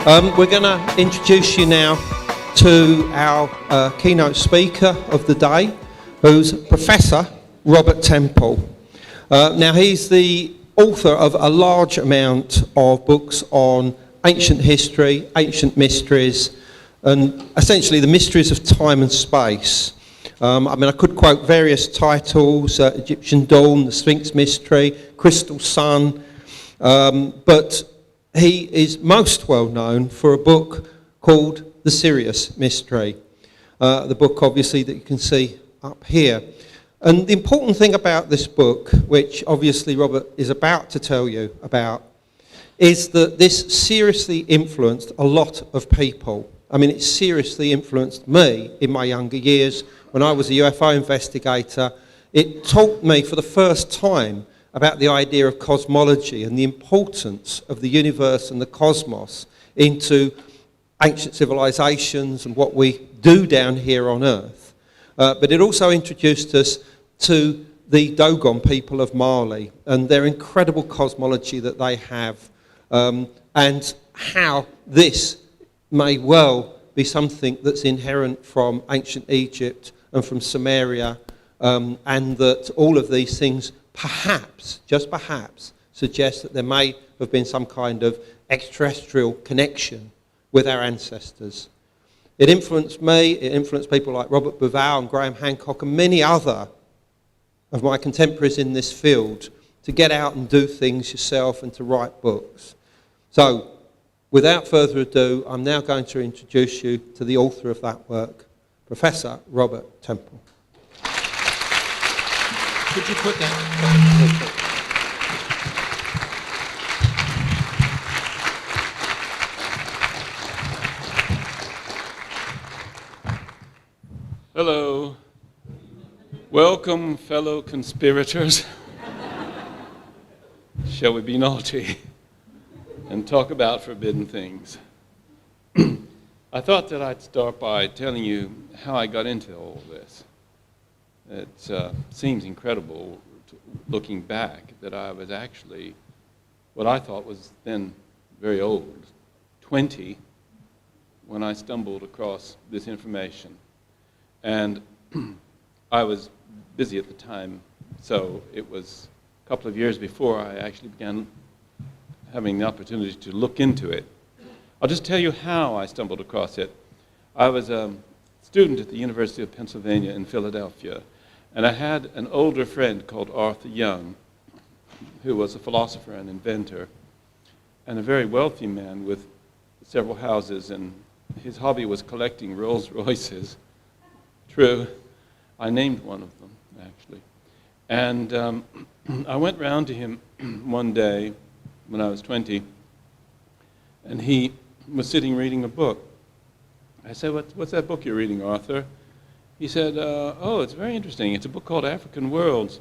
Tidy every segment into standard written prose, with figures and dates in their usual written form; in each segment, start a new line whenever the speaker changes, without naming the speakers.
We're going to introduce you now to our keynote speaker of the day, who's Professor Robert Temple. Now, he's the author of a large amount of books on ancient history, ancient mysteries, and essentially the mysteries of time and space. I could quote various titles, Egyptian Dawn, the Sphinx Mystery, Crystal Sun, but he is most well known for a book called The Sirius Mystery, the book obviously that you can see up here. And the important thing about this book, which obviously Robert is about to tell you about, is that this seriously influenced a lot of people. I mean, it seriously influenced me in my younger years when I was a UFO investigator. It taught me for the first time about the idea of cosmology and the importance of the universe and the cosmos into ancient civilizations and what we do down here on Earth. But it also introduced us to the Dogon people of Mali and their incredible cosmology that they have, and how this may well be something that's inherent from ancient Egypt and from Sumeria, and that all of these things perhaps, just perhaps, suggest that there may have been some kind of extraterrestrial connection with our ancestors. It influenced me, it influenced people like Robert Bauval and Graham Hancock and many other of my contemporaries in this field to get out and do things yourself and to write books. So, without further ado, I'm now going to introduce you to the author of that work, Professor Robert Temple.
Could you put that? Hello. Welcome, fellow conspirators. Shall we be naughty and talk about forbidden things? I thought that I'd start by telling you how I got into all this. It seems incredible, looking back, that I was actually what I thought was then very old, 20, when I stumbled across this information. And I was busy at the time, so it was a couple of years before I actually began having the opportunity to look into it. I'll just tell you how I stumbled across it. I was a student at the University of Pennsylvania in Philadelphia, and I had an older friend called Arthur Young, who was a philosopher and inventor, and a very wealthy man with several houses, and his hobby was collecting Rolls Royces. True, I named one of them, actually. And I went round to him one day when I was 20, and he was sitting reading a book. I said, what's that book you're reading, Arthur? He said, oh, it's very interesting. It's a book called African Worlds,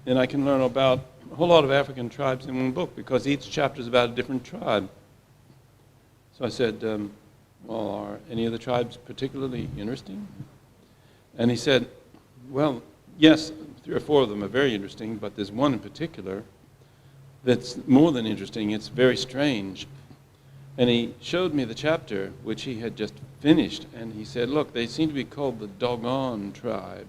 and I can learn about a whole lot of African tribes in one book because each chapter is about a different tribe. So I said, well, are any of the tribes particularly interesting? And he said, well, yes, 3 or 4 of them are very interesting, but there's one in particular that's more than interesting. It's very strange. And he showed me the chapter, which he had just finished, and he said, look, they seem to be called the Dogon tribe.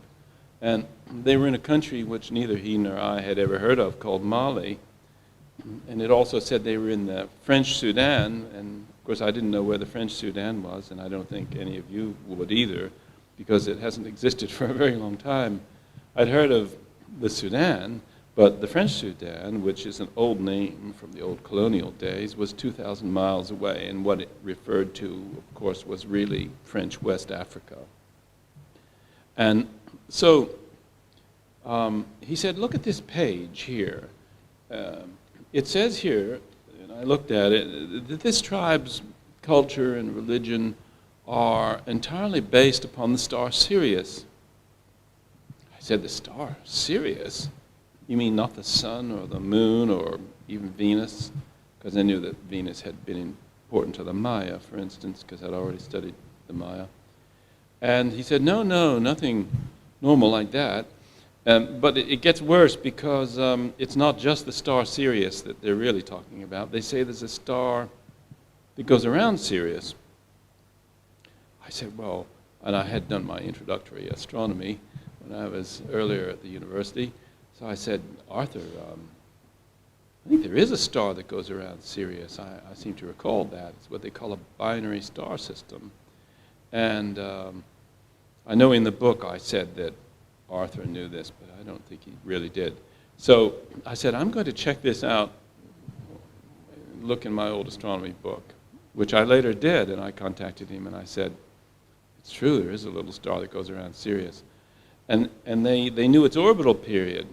And they were in a country which neither he nor I had ever heard of, called Mali. And it also said they were in the French Sudan, and of course I didn't know where the French Sudan was, and I don't think any of you would either, because it hasn't existed for a very long time. I'd heard of the Sudan, but the French Sudan, which is an old name from the old colonial days, was 2,000 miles away, and what it referred to, of course, was really French West Africa. And so he said, look at this page here. It says here, and I looked at it, that this tribe's culture and religion are entirely based upon the star Sirius. I said, the star Sirius? You mean not the sun or the moon or even Venus? Because I knew that Venus had been important to the Maya, for instance, because I'd already studied the Maya. And he said, no, nothing normal like that. But it gets worse because it's not just the star Sirius that they're really talking about. They say there's a star that goes around Sirius. I said, well, and I had done my introductory astronomy when I was earlier at the university. So I said, Arthur, I think there is a star that goes around Sirius. I seem to recall that. It's what they call a binary star system. And I know in the book I said that Arthur knew this, but I don't think he really did. So I said, I'm going to check this out, look in my old astronomy book, which I later did, and I contacted him and I said, it's true, there is a little star that goes around Sirius. And they knew its orbital period.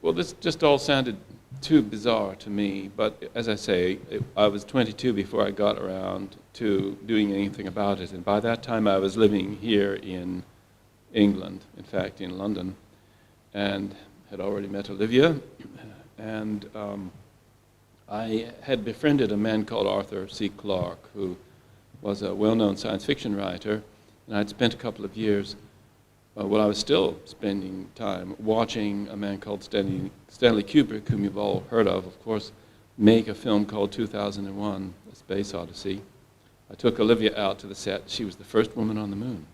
Well, this just all sounded too bizarre to me, but as I say, I was 22 before I got around to doing anything about it, and by that time I was living here in England, in fact in London, and had already met Olivia, and I had befriended a man called Arthur C. Clarke, who was a well-known science fiction writer, and I'd spent a couple of years, I was still spending time watching a man called Stanley Kubrick, whom you've all heard of course, make a film called 2001, A Space Odyssey. I took Olivia out to the set. She was the first woman on the moon.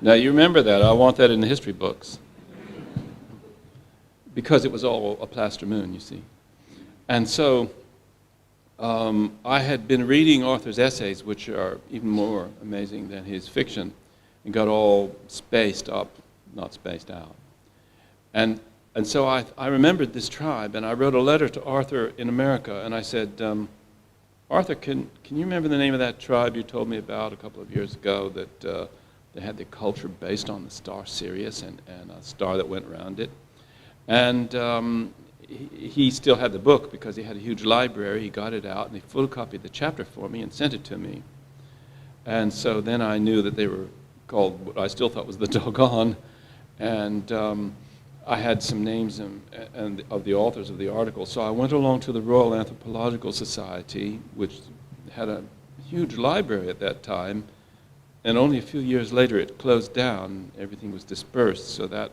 Now, you remember that. I want that in the history books. Because it was all a plaster moon, you see. And so I had been reading Arthur's essays, which are even more amazing than his fiction, and got all spaced up, not spaced out. And so I remembered this tribe, and I wrote a letter to Arthur in America, and I said, Arthur, can you remember the name of that tribe you told me about a couple of years ago that they had their culture based on the star Sirius and a star that went around it? And he still had the book because he had a huge library. He got it out, and he photocopied the chapter for me and sent it to me. And so then I knew that they were called what I still thought was the Doggone, and I had some names and of the authors of the article. So I went along to the Royal Anthropological Society, which had a huge library at that time, and only a few years later it closed down. Everything was dispersed, so that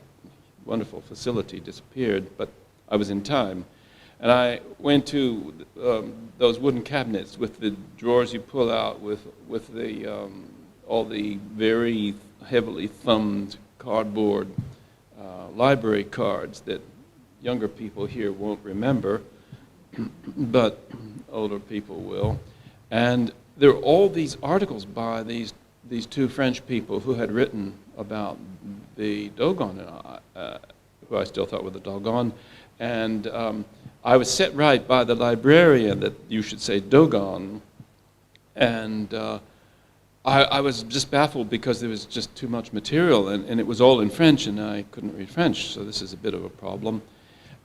wonderful facility disappeared, but I was in time. And I went to those wooden cabinets with the drawers you pull out with the all the very heavily thumbed cardboard library cards that younger people here won't remember, but older people will. And there are all these articles by these two French people who had written about the Doggone, who I still thought were the Doggone. And I was set right by the librarian that you should say Doggone. And I was just baffled because there was just too much material, and it was all in French, and I couldn't read French, so this is a bit of a problem.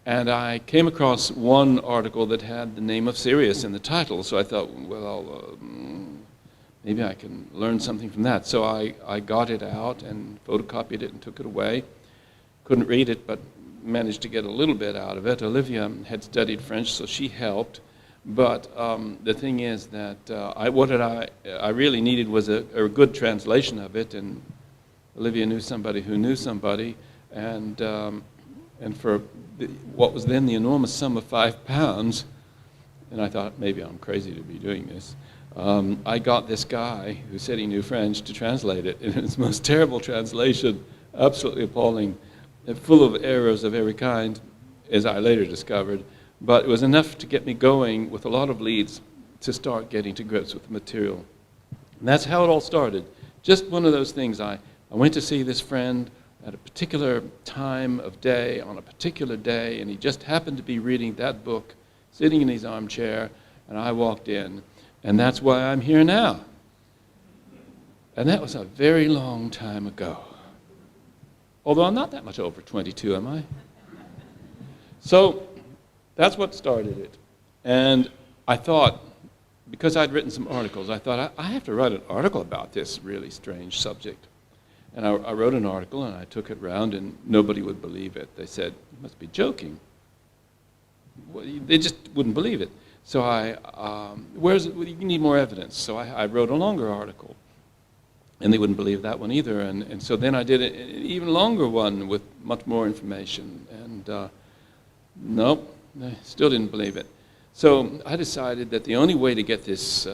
And I came across one article that had the name of Sirius in the title, so I thought, well, maybe I can learn something from that. So I got it out and photocopied it and took it away. Couldn't read it, but managed to get a little bit out of it. Olivia had studied French, so she helped. But the thing is that what I really needed was a good translation of it, and Olivia knew somebody who knew somebody, and for what was then the enormous sum of £5, and I thought maybe I'm crazy to be doing this. I got this guy who said he knew French to translate it, and it's the most terrible translation, absolutely appalling, full of errors of every kind, as I later discovered. But it was enough to get me going with a lot of leads to start getting to grips with the material. And that's how it all started. Just one of those things. I went to see this friend at a particular time of day, on a particular day, and he just happened to be reading that book, sitting in his armchair, and I walked in. And that's why I'm here now. And that was a very long time ago. Although I'm not that much over 22, am I? So that's what started it. And I thought, because I'd written some articles, I thought, I have to write an article about this really strange subject. And I wrote an article, and I took it around, and nobody would believe it. They said, you must be joking. Well, they just wouldn't believe it. So you need more evidence. So I wrote a longer article. And they wouldn't believe that one either. And so then I did an even longer one with much more information. And nope. They still didn't believe it. So I decided that the only way to get this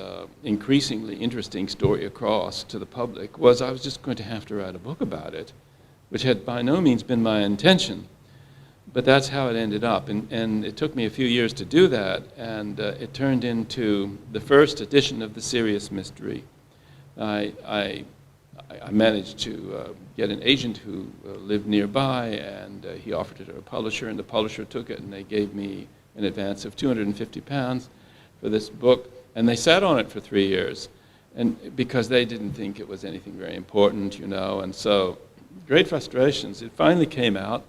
increasingly interesting story across to the public was I was just going to have to write a book about it, which had by no means been my intention. But that's how it ended up. And it took me a few years to do that, and it turned into the first edition of the Sirius mystery. I managed to get an agent who lived nearby, and he offered it to a publisher, and the publisher took it, and they gave me an advance of £250 for this book, and they sat on it for 3 years, and because they didn't think it was anything very important, you know, and so great frustrations. It finally came out,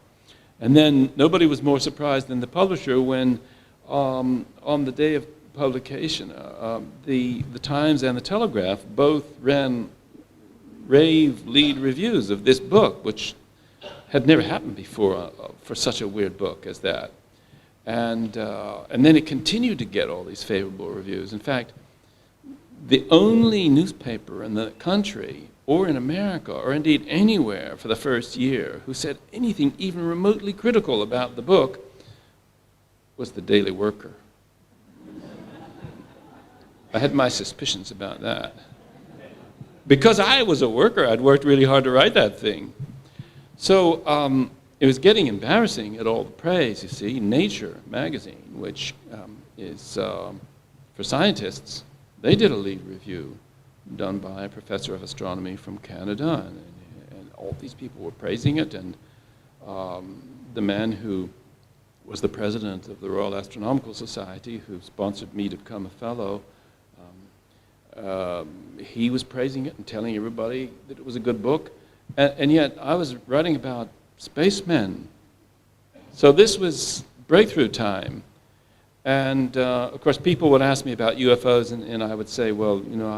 and then nobody was more surprised than the publisher when, on the day of publication, the Times and the Telegraph both ran rave lead reviews of this book, which had never happened before for such a weird book as that. And then it continued to get all these favorable reviews. In fact, the only newspaper in the country, or in America, or indeed anywhere for the first year, who said anything even remotely critical about the book was the Daily Worker. I had my suspicions about that. Because I was a worker, I'd worked really hard to write that thing. So it was getting embarrassing at all the praise, you see. Nature magazine, which is for scientists, they did a lead review done by a professor of astronomy from Canada, and all these people were praising it, and the man who was the president of the Royal Astronomical Society, who sponsored me to become a fellow, he was praising it and telling everybody that it was a good book, and yet I was writing about spacemen. So this was breakthrough time. And of course, people would ask me about UFOs, and I would say, well, you know,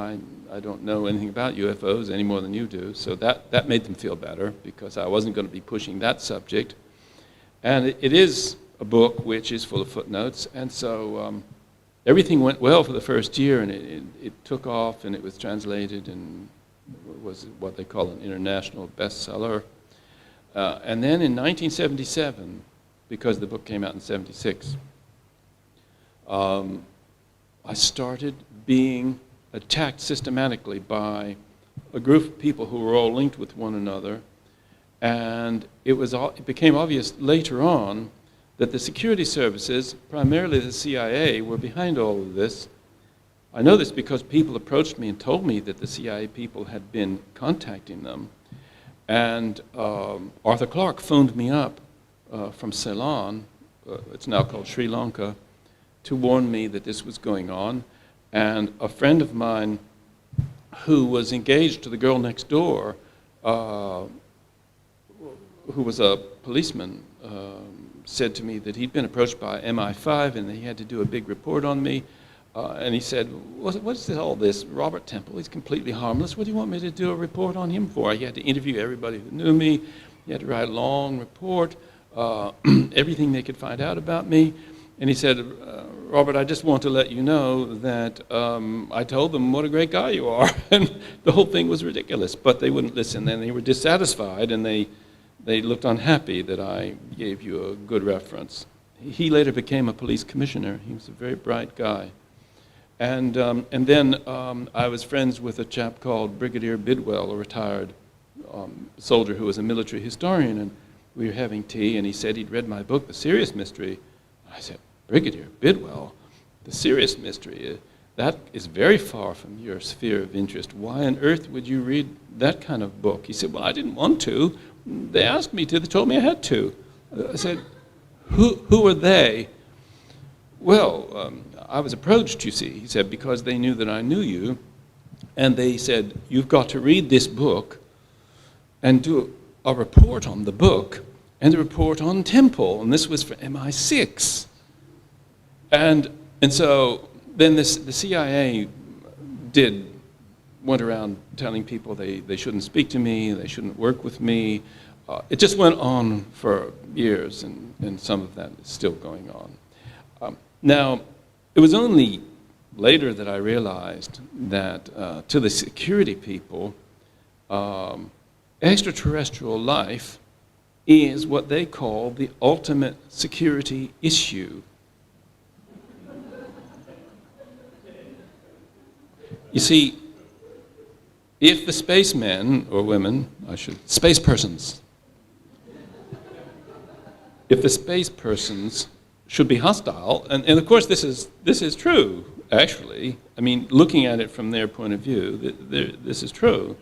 I don't know anything about UFOs any more than you do. So that made them feel better, because I wasn't going to be pushing that subject. And it is a book which is full of footnotes, and so everything went well for the first year, and it took off, and it was translated and was what they call an international bestseller. And then in 1977, because the book came out in 76, I started being attacked systematically by a group of people who were all linked with one another, and it became obvious later on that the security services, primarily the CIA, were behind all of this. I know this because people approached me and told me that the CIA people had been contacting them. And Arthur Clarke phoned me up from Ceylon, it's now called Sri Lanka, to warn me that this was going on. And a friend of mine who was engaged to the girl next door, who was a policeman, said to me that he'd been approached by MI5 and that he had to do a big report on me. And he said, what's all this? Robert Temple, he's completely harmless. What do you want me to do a report on him for? He had to interview everybody who knew me. He had to write a long report, everything they could find out about me. And he said, Robert, I just want to let you know that I told them what a great guy you are. And the whole thing was ridiculous, but they wouldn't listen. And they were dissatisfied, and they looked unhappy that I gave you a good reference. He later became a police commissioner. He was a very bright guy. And then I was friends with a chap called Brigadier Bidwell, a retired soldier who was a military historian, and we were having tea, and he said he'd read my book, The Sirius Mystery. I said, Brigadier Bidwell, The Sirius Mystery, that is very far from your sphere of interest. Why on earth would you read that kind of book? He said, well, I didn't want to. They asked me to. They told me I had to. I said, who are they? Well, I was approached, you see, he said, because they knew that I knew you, and they said, you've got to read this book and do a report on the book and a report on Temple, and this was for MI6. And so then the CIA went around telling people they shouldn't speak to me, they shouldn't work with me. It just went on for years, and some of that is still going on. Now, it was only later that I realized that to the security people, extraterrestrial life is what they call the ultimate security issue. You see, if the spacemen, or women, space persons, if the space persons should be hostile, and of course this is true, actually. I mean, looking at it from their point of view, this is true.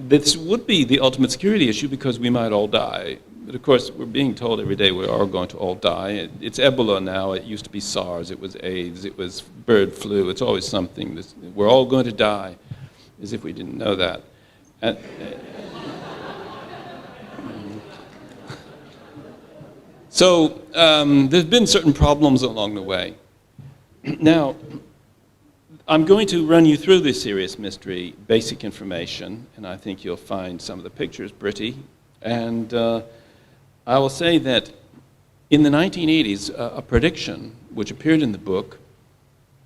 This would be the ultimate security issue because we might all die. But of course, we're being told every day we are going to all die. It's Ebola now. It used to be SARS. It was AIDS. It was bird flu. It's always something. We're all going to die, as if we didn't know that. So there's been certain problems along the way. Now, I'm going to run you through this Sirius mystery, basic information, and I think you'll find some of the pictures pretty. And I will say that in the 1980s, a prediction which appeared in the book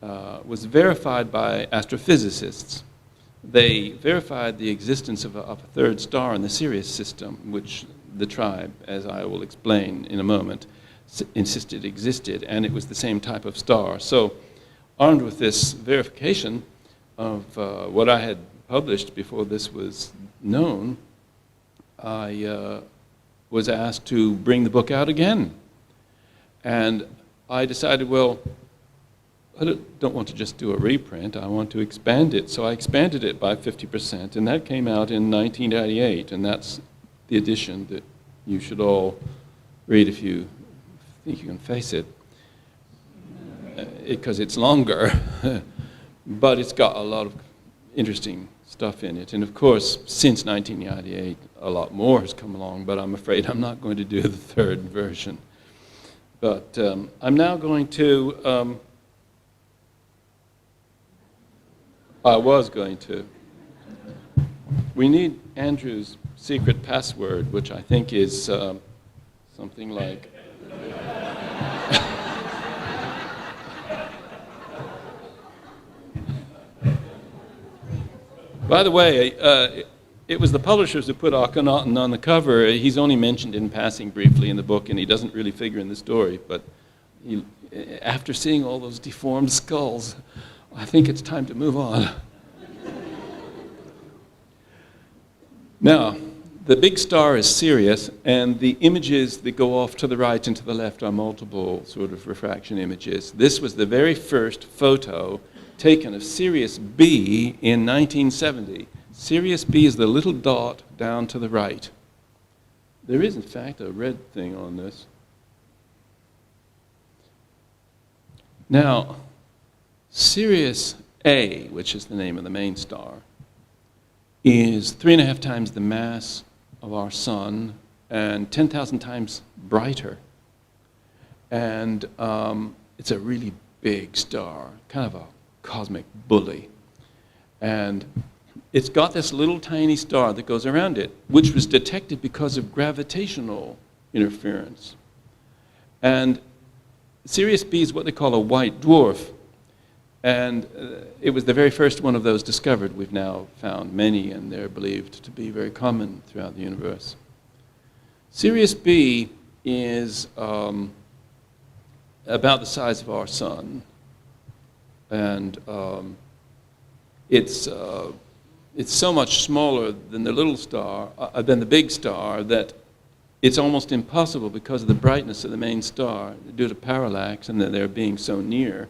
was verified by astrophysicists. They verified the existence of a third star in the Sirius system, which the tribe, as I will explain in a moment, insisted existed, and it was the same type of star. So, armed with this verification of what I had published before this was known, I was asked to bring the book out again. And I decided, well, I don't want to just do a reprint, I want to expand it. So I expanded it by 50%, and that came out in 1998, and that's the edition that you should all read if you think you can face it, because it's longer, but it's got a lot of interesting stuff in it. And of course, since 1998, a lot more has come along, but I'm afraid I'm not going to do the third version. But I'm now going to, I was going to. We need Andrew's secret password, which I think is something like... By the way, it was the publishers who put Akhenaten on the cover. He's only mentioned in passing briefly in the book, and he doesn't really figure in the story. But after seeing all those deformed skulls, I think it's time to move on. Now, the big star is Sirius, and the images that go off to the right and to the left are multiple sort of refraction images. This was the very first photo taken of Sirius B in 1970. Sirius B is the little dot down to the right. There is, in fact, a red thing on this. Now, Sirius A, which is the name of the main star, is 3.5 times the mass of our sun and 10,000 times brighter. And it's a really big star, kind of a cosmic bully. And it's got this little tiny star that goes around it, which was detected because of gravitational interference. And Sirius B is what they call a white dwarf. And it was the very first one of those discovered. We've now found many, and they're believed to be very common throughout the universe. Sirius B is about the size of our sun. And it's so much smaller than the little star, than the big star, that it's almost impossible because of the brightness of the main star, due to parallax and that they're being so near,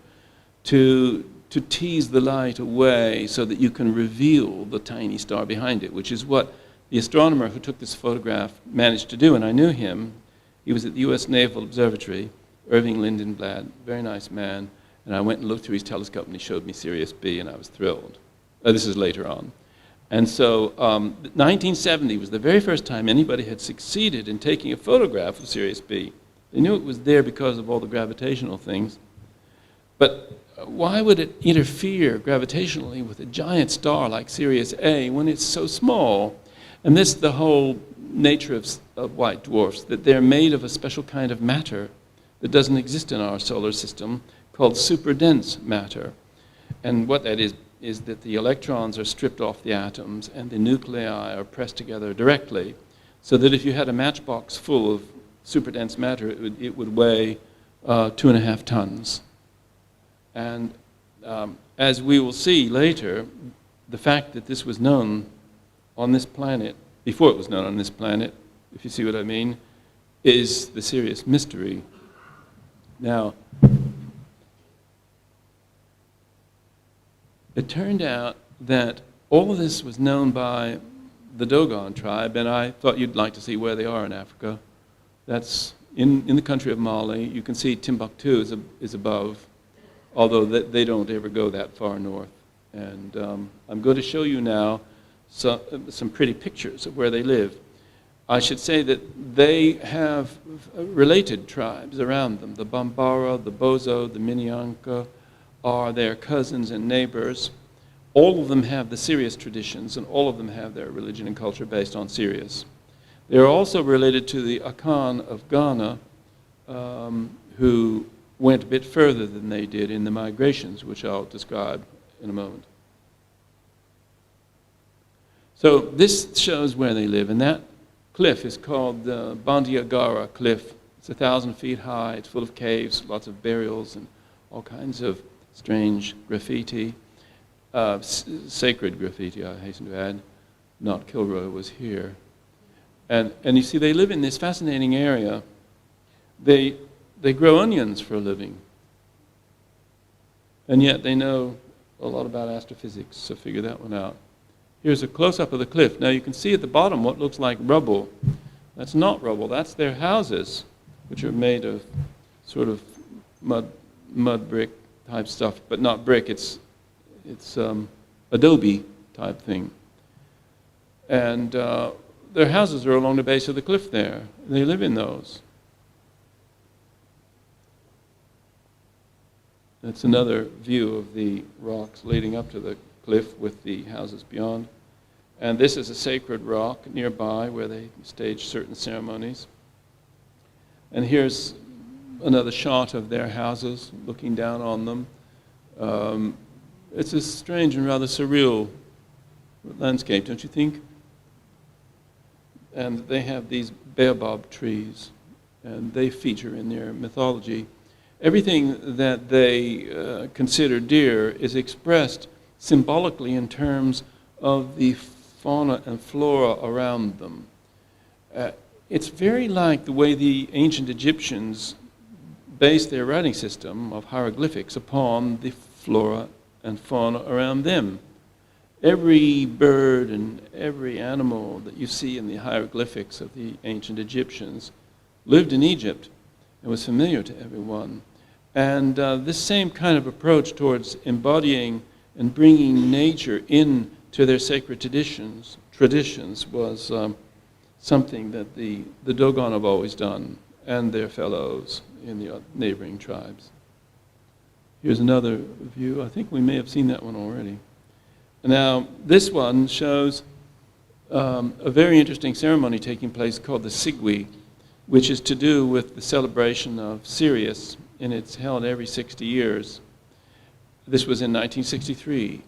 to tease the light away so that you can reveal the tiny star behind it, which is what the astronomer who took this photograph managed to do. And I knew him. He was at the U.S. Naval Observatory, Irving Lindenblad, very nice man. And I went and looked through his telescope, and he showed me Sirius B, and I was thrilled. This is later on. And so 1970 was the very first time anybody had succeeded in taking a photograph of Sirius B. They knew it was there because of all the gravitational things. But why would it interfere gravitationally with a giant star like Sirius A when it's so small? And this is the whole nature of white dwarfs, that they're made of a special kind of matter that doesn't exist in our solar system, called superdense matter. And what that is that the electrons are stripped off the atoms and the nuclei are pressed together directly, so that if you had a matchbox full of superdense matter, it would weigh 2.5 tons. And as we will see later, the fact that this was known on this planet, before it was known on this planet, if you see what I mean, is the serious mystery. Now, it turned out that all of this was known by the Dogon tribe, and I thought you'd like to see where they are in Africa. That's in the country of Mali. You can see Timbuktu is above, although they don't ever go that far north. And I'm going to show you now some pretty pictures of where they live. I should say that they have related tribes around them. The Bambara, the Bozo, the Minyanka are their cousins and neighbors. All of them have the Sirius traditions, and all of them have their religion and culture based on Sirius. They are also related to the Akan of Ghana, who went a bit further than they did in the migrations, which I'll describe in a moment. So this shows where they live, and that cliff is called the Bandiagara Cliff. It's 1,000 feet high, it's full of caves, lots of burials, and all kinds of strange graffiti. Sacred graffiti, I hasten to add. Not Kilroy was here. And you see, they live in this fascinating area. They grow onions for a living. And yet they know a lot about astrophysics, so figure that one out. Here's a close-up of the cliff. Now you can see at the bottom what looks like rubble. That's not rubble, that's their houses, which are made of sort of mud brick type stuff, but not brick, it's adobe type thing. And their houses are along the base of the cliff there. They live in those. That's another view of the rocks leading up to the cliff with the houses beyond. And this is a sacred rock nearby where they stage certain ceremonies. And here's another shot of their houses looking down on them. It's a strange and rather surreal landscape, don't you think? And they have these baobab trees, and they feature in their mythology. Everything that they consider dear is expressed symbolically in terms of the fauna and flora around them. It's very like the way the ancient Egyptians based their writing system of hieroglyphics upon the flora and fauna around them. Every bird and every animal that you see in the hieroglyphics of the ancient Egyptians lived in Egypt and was familiar to everyone. And this same kind of approach towards embodying and bringing nature into their sacred traditions was something that the Dogon have always done, and their fellows in the neighboring tribes. Here's another view. I think we may have seen that one already. Now, this one shows a very interesting ceremony taking place called the Sigwi, which is to do with the celebration of Sirius, and it's held every 60 years. This was in 1963.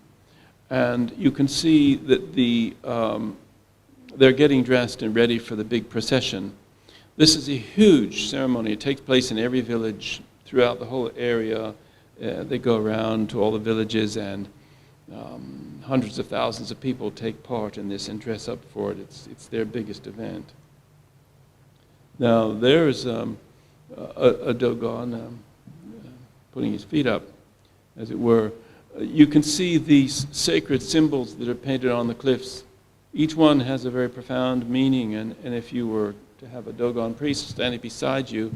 And you can see that they're getting dressed and ready for the big procession. This is a huge ceremony. It takes place in every village throughout the whole area. They go around to all the villages, and hundreds of thousands of people take part in this and dress up for it. It's their biggest event. Now, there's a Dogon putting his feet up, as it were. You can see these sacred symbols that are painted on the cliffs. Each one has a very profound meaning, and if you were to have a Dogon priest standing beside you,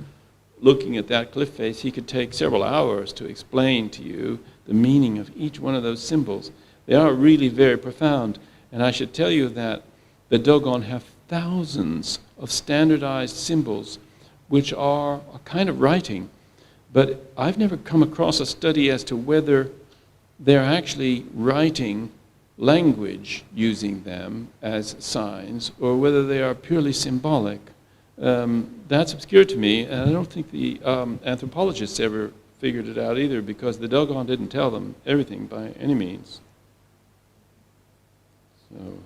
looking at that cliff face, he could take several hours to explain to you the meaning of each one of those symbols. They are really very profound, and I should tell you that the Dogon have thousands of standardized symbols, which are a kind of writing, but I've never come across a study as to whether they're actually writing language using them as signs, or whether they are purely symbolic. That's obscure to me, and I don't think the anthropologists ever figured it out either, because the Dogon didn't tell them everything by any means. So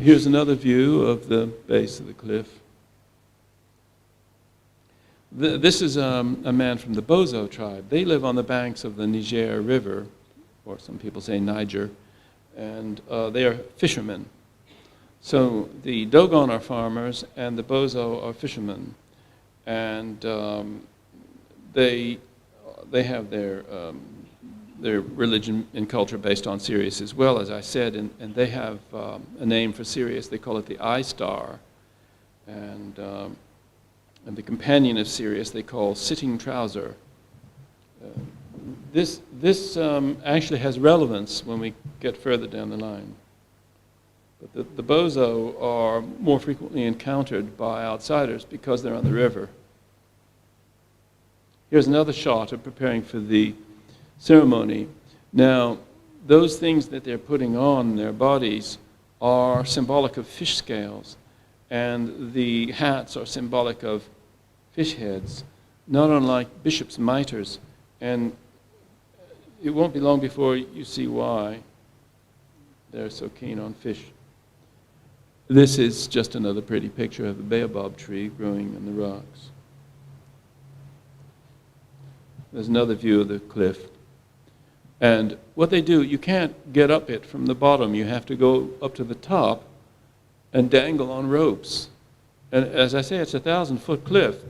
here's another view of the base of the cliff. This is a man from the Bozo tribe. They live on the banks of the Niger River, or some people say Niger, and they are fishermen. So the Dogon are farmers, and the Bozo are fishermen, and they have their religion and culture based on Sirius as well, as I said, and they have a name for Sirius. They call it the Eye Star, and the companion of Sirius they call Sitting Trouser. This actually has relevance when we get further down the line. But the Bozo are more frequently encountered by outsiders because they're on the river. Here's another shot of preparing for the ceremony. Now, those things that they're putting on their bodies are symbolic of fish scales, and the hats are symbolic of fish heads, not unlike bishops' mitres, and it won't be long before you see why they're so keen on fish. This is just another pretty picture of the baobab tree growing in the rocks. There's another view of the cliff. And what they do, you can't get up it from the bottom. You have to go up to the top and dangle on ropes. And as I say, it's a 1,000-foot cliff.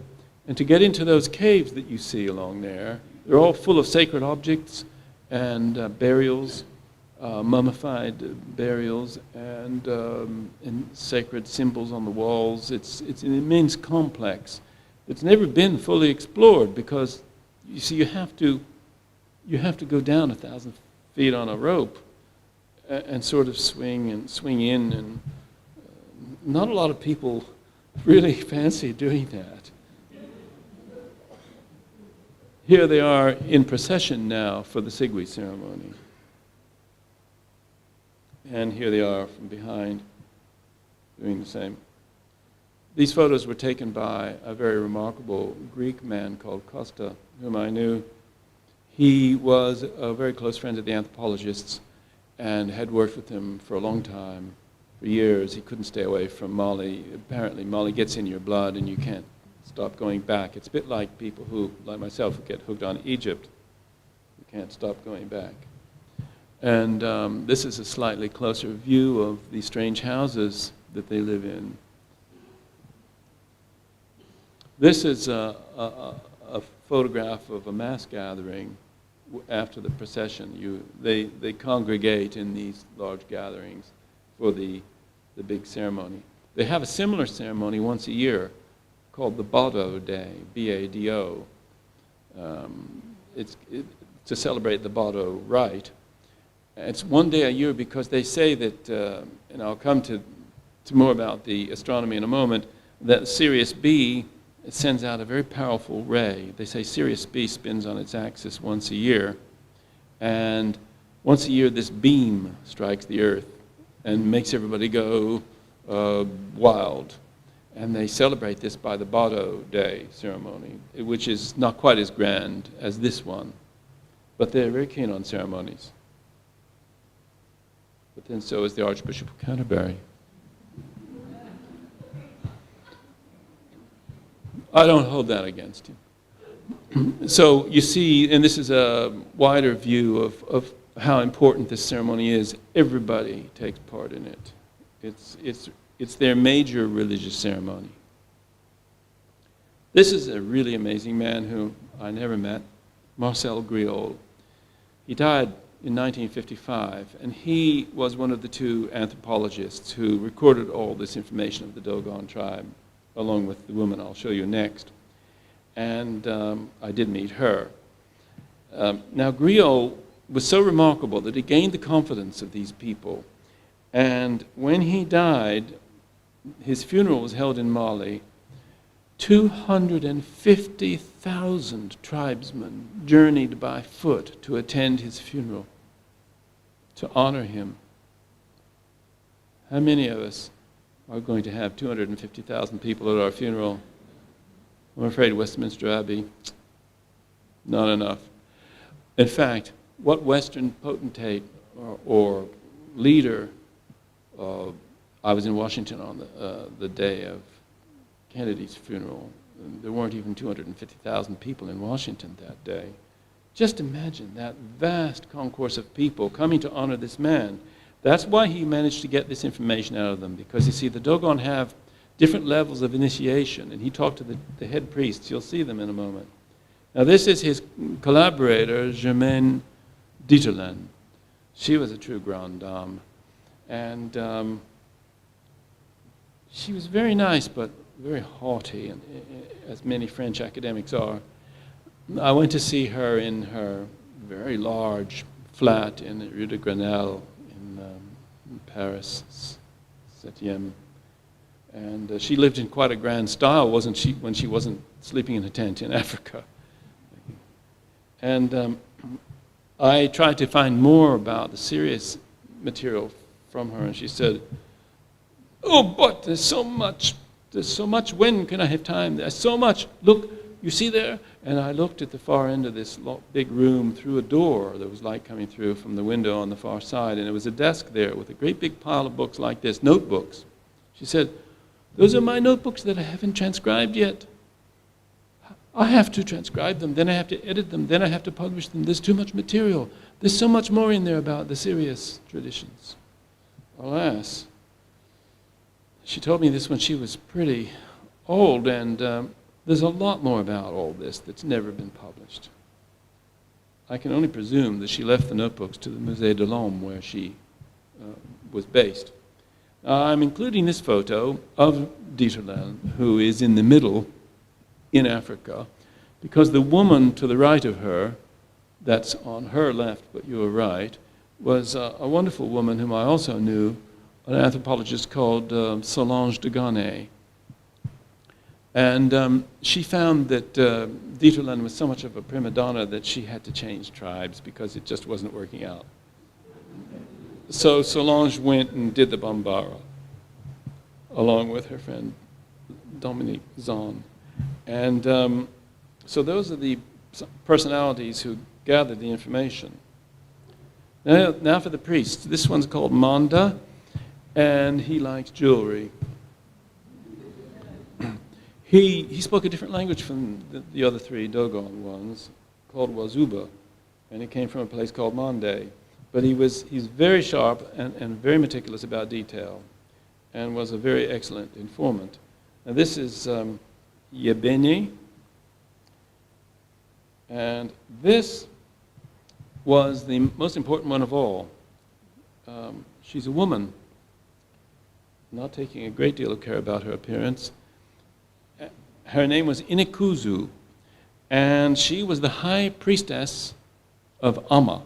And to get into those caves that you see along there, they're all full of sacred objects and burials, mummified burials, and sacred symbols on the walls. It's an immense complex. It's never been fully explored because, you see, you have to go down 1,000 feet on a rope and sort of swing in, and not a lot of people really fancy doing that. Here they are in procession now for the Sigwi ceremony. And here they are from behind doing the same. These photos were taken by a very remarkable Greek man called Costa, whom I knew. He was a very close friend of the anthropologists and had worked with them for a long time, for years. He couldn't stay away from Mali. Apparently, Mali gets in your blood and you can't stop going back. It's a bit like people who, like myself, who get hooked on Egypt. You can't stop going back. And this is a slightly closer view of the strange houses that they live in. This is a photograph of a mass gathering after the procession. They congregate in these large gatherings for the big ceremony. They have a similar ceremony once a year called the Bado Day, B-A-D-O. It's to celebrate the Bado rite. It's one day a year because they say that, and I'll come to more about the astronomy in a moment, that Sirius B sends out a very powerful ray. They say Sirius B spins on its axis once a year, and once a year this beam strikes the Earth and makes everybody go wild. And they celebrate this by the Bado Day ceremony, which is not quite as grand as this one, but they're very keen on ceremonies. But then so is the Archbishop of Canterbury. I don't hold that against him. So you see, and this is a wider view of how important this ceremony is. Everybody takes part in it. It's their major religious ceremony. This is a really amazing man who I never met, Marcel Griol. He died in 1955, and he was one of the two anthropologists who recorded all this information of the Dogon tribe, along with the woman I'll show you next. And I did meet her. Now, Griot was so remarkable that he gained the confidence of these people. And when he died, his funeral was held in Mali. 250,000 tribesmen journeyed by foot to attend his funeral, to honor him. How many of us are going to have 250,000 people at our funeral? I'm afraid Westminster Abbey, not enough. In fact, what Western potentate or leader, I was in Washington on the day of Kennedy's funeral, There weren't even 250,000 people in Washington that day. Just imagine that vast concourse of people coming to honor this man. That's why he managed to get this information out of them, because you see, the Dogon have different levels of initiation, and he talked to the head priests. You'll see them in a moment. Now, this is his collaborator, Germaine Dieterlen. She was a true grande dame, and she was very nice, but very haughty, and, as many French academics are. I went to see her in her very large flat in the Rue de Grenelle in Paris, 7e. And she lived in quite a grand style, wasn't she, when she wasn't sleeping in a tent in Africa. And I tried to find more about the Sirius material from her, and she said, "Oh, but there's so much, when can I have time? There's so much, look, you see there?" And I looked at the far end of this big room through a door. There was light coming through from the window on the far side, and there was a desk there with a great big pile of books like this, notebooks. She said, "Those are my notebooks that I haven't transcribed yet. I have to transcribe them, then I have to edit them, then I have to publish them. There's too much material. There's so much more in there about the Sirius traditions." Alas, she told me this when she was pretty old, and there's a lot more about all this that's never been published. I can only presume that she left the notebooks to the Musée de l'Homme, where she was based. I'm including this photo of Dieterlen, who is in the middle in Africa, because the woman to the right of her, that's on her left, but you are right, was a wonderful woman whom I also knew, an anthropologist called Solange de Gonnet. And she found that Dieterlen was so much of a prima donna that she had to change tribes because it just wasn't working out. So Solange went and did the Bambara, along with her friend Dominique Zahn. And so those are the personalities who gathered the information. Now for the priests. This one's called Manda, and he likes jewelry. He spoke a different language from the other three Dogon ones, called Wazuba, and he came from a place called Mande. But he's very sharp and very meticulous about detail, and was a very excellent informant. Now this is Yebeni, and this was the most important one of all. She's a woman, not taking a great deal of care about her appearance. Her name was Inekuzu, and she was the high priestess of Amma.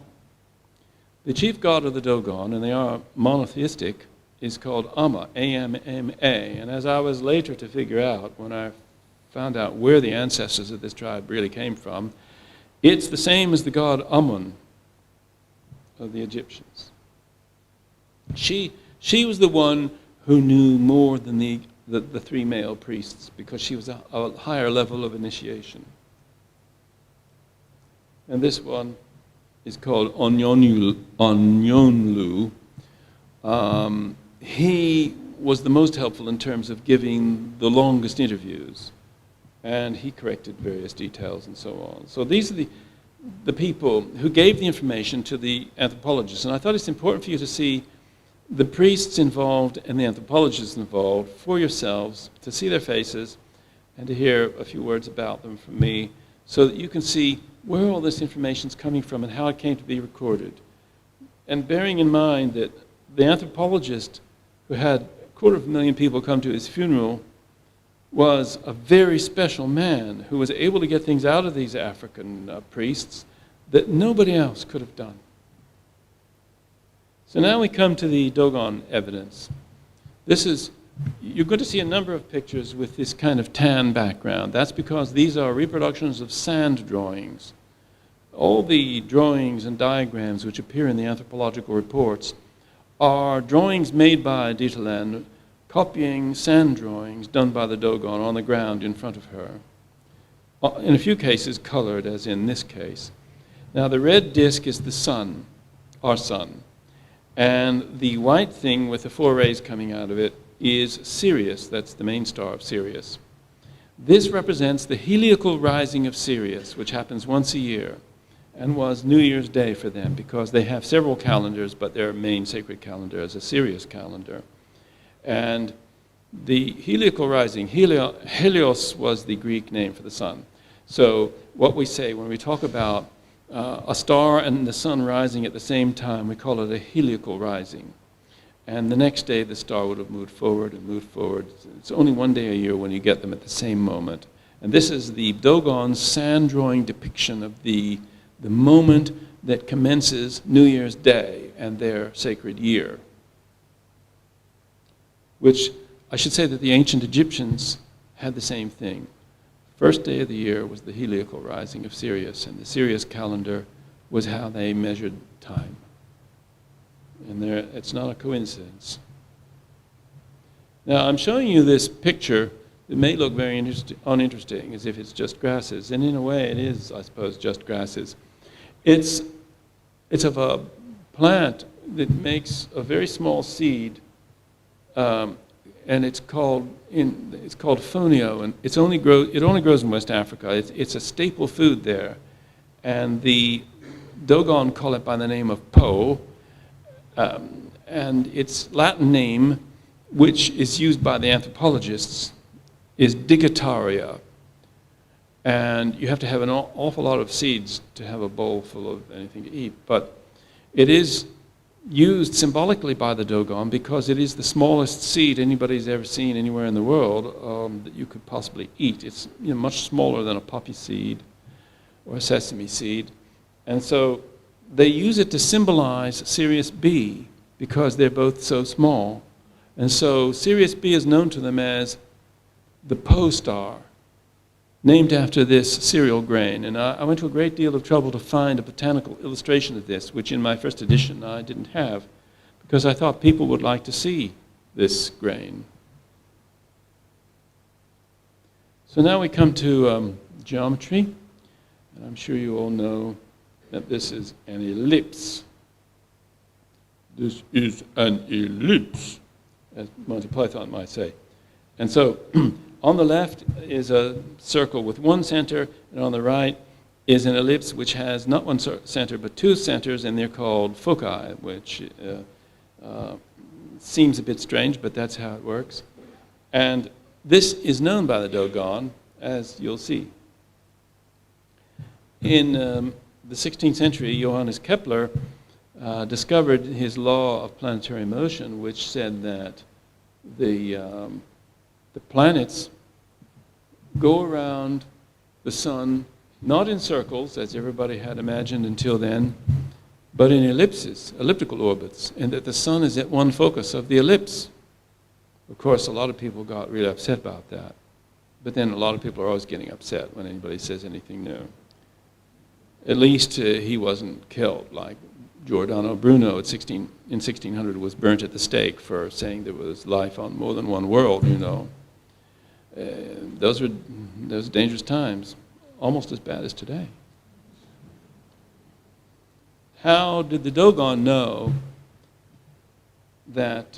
The chief god of the Dogon, and they are monotheistic, is called Amma, A-M-M-A. And as I was later to figure out, when I found out where the ancestors of this tribe really came from, it's the same as the god Amun of the Egyptians. She was the one who knew more than the three male priests, because she was a higher level of initiation. And this one is called Onyonlu. He was the most helpful in terms of giving the longest interviews, and he corrected various details and so on. So these are the people who gave the information to the anthropologists, and I thought it's important for you to see the priests involved and the anthropologists involved for yourselves, to see their faces and to hear a few words about them from me, so that you can see where all this information is coming from and how it came to be recorded. And bearing in mind that the anthropologist who had 250,000 people come to his funeral was a very special man who was able to get things out of these African priests that nobody else could have done. So now we come to the Dogon evidence. You're going to see a number of pictures with this kind of tan background. That's because these are reproductions of sand drawings. All the drawings and diagrams which appear in the anthropological reports are drawings made by Dieterlen, copying sand drawings done by the Dogon on the ground in front of her. In a few cases, colored, as in this case. Now, the red disc is the sun, our sun. And the white thing with the 4 rays coming out of it is Sirius. That's the main star of Sirius. This represents the heliacal rising of Sirius, which happens once a year, and was New Year's Day for them, because they have several calendars, but their main sacred calendar is a Sirius calendar. And the heliacal rising, Helios was the Greek name for the sun. So what we say when we talk about a star and the sun rising at the same time, we call it a heliacal rising. And the next day the star would have moved forward and moved forward. It's only one day a year when you get them at the same moment. And this is the Dogon sand drawing depiction of the moment that commences New Year's Day and their sacred year. Which I should say that the ancient Egyptians had the same thing. First day of the year was the heliacal rising of Sirius, and the Sirius calendar was how they measured time. And it's not a coincidence. Now, I'm showing you this picture that may look very uninteresting, as if it's just grasses, and in a way it is, I suppose, just grasses. It's of a plant that makes a very small seed, and it's called fonio, and it only grows in West Africa. It's a staple food there, and the Dogon call it by the name of po, and its Latin name, which is used by the anthropologists, is digitaria. And you have to have an awful lot of seeds to have a bowl full of anything to eat. But it is used symbolically by the Dogon because it is the smallest seed anybody's ever seen anywhere in the world that you could possibly eat. It's much smaller than a poppy seed or a sesame seed. And so they use it to symbolize Sirius B because they're both so small. And so Sirius B is known to them as the Po star, named after this cereal grain. And I went to a great deal of trouble to find a botanical illustration of this, which in my first edition I didn't have, because I thought people would like to see this grain. So now we come to geometry, and I'm sure you all know that this is an ellipse. This is an ellipse, as Monty Python might say. And so on the left is a circle with one center, and on the right is an ellipse which has not one center but two centers, and they're called foci, which seems a bit strange, but that's how it works. And this is known by the Dogon, as you'll see. In the 16th century, Johannes Kepler discovered his law of planetary motion, which said that the planets go around the sun, not in circles, as everybody had imagined until then, but in ellipses, elliptical orbits, and that the sun is at one focus of the ellipse. Of course, a lot of people got really upset about that. But then a lot of people are always getting upset when anybody says anything new. At least he wasn't killed, like Giordano Bruno in 1600 was burnt at the stake for saying there was life on more than one world, Those were dangerous times, almost as bad as today. How did the Dogon know that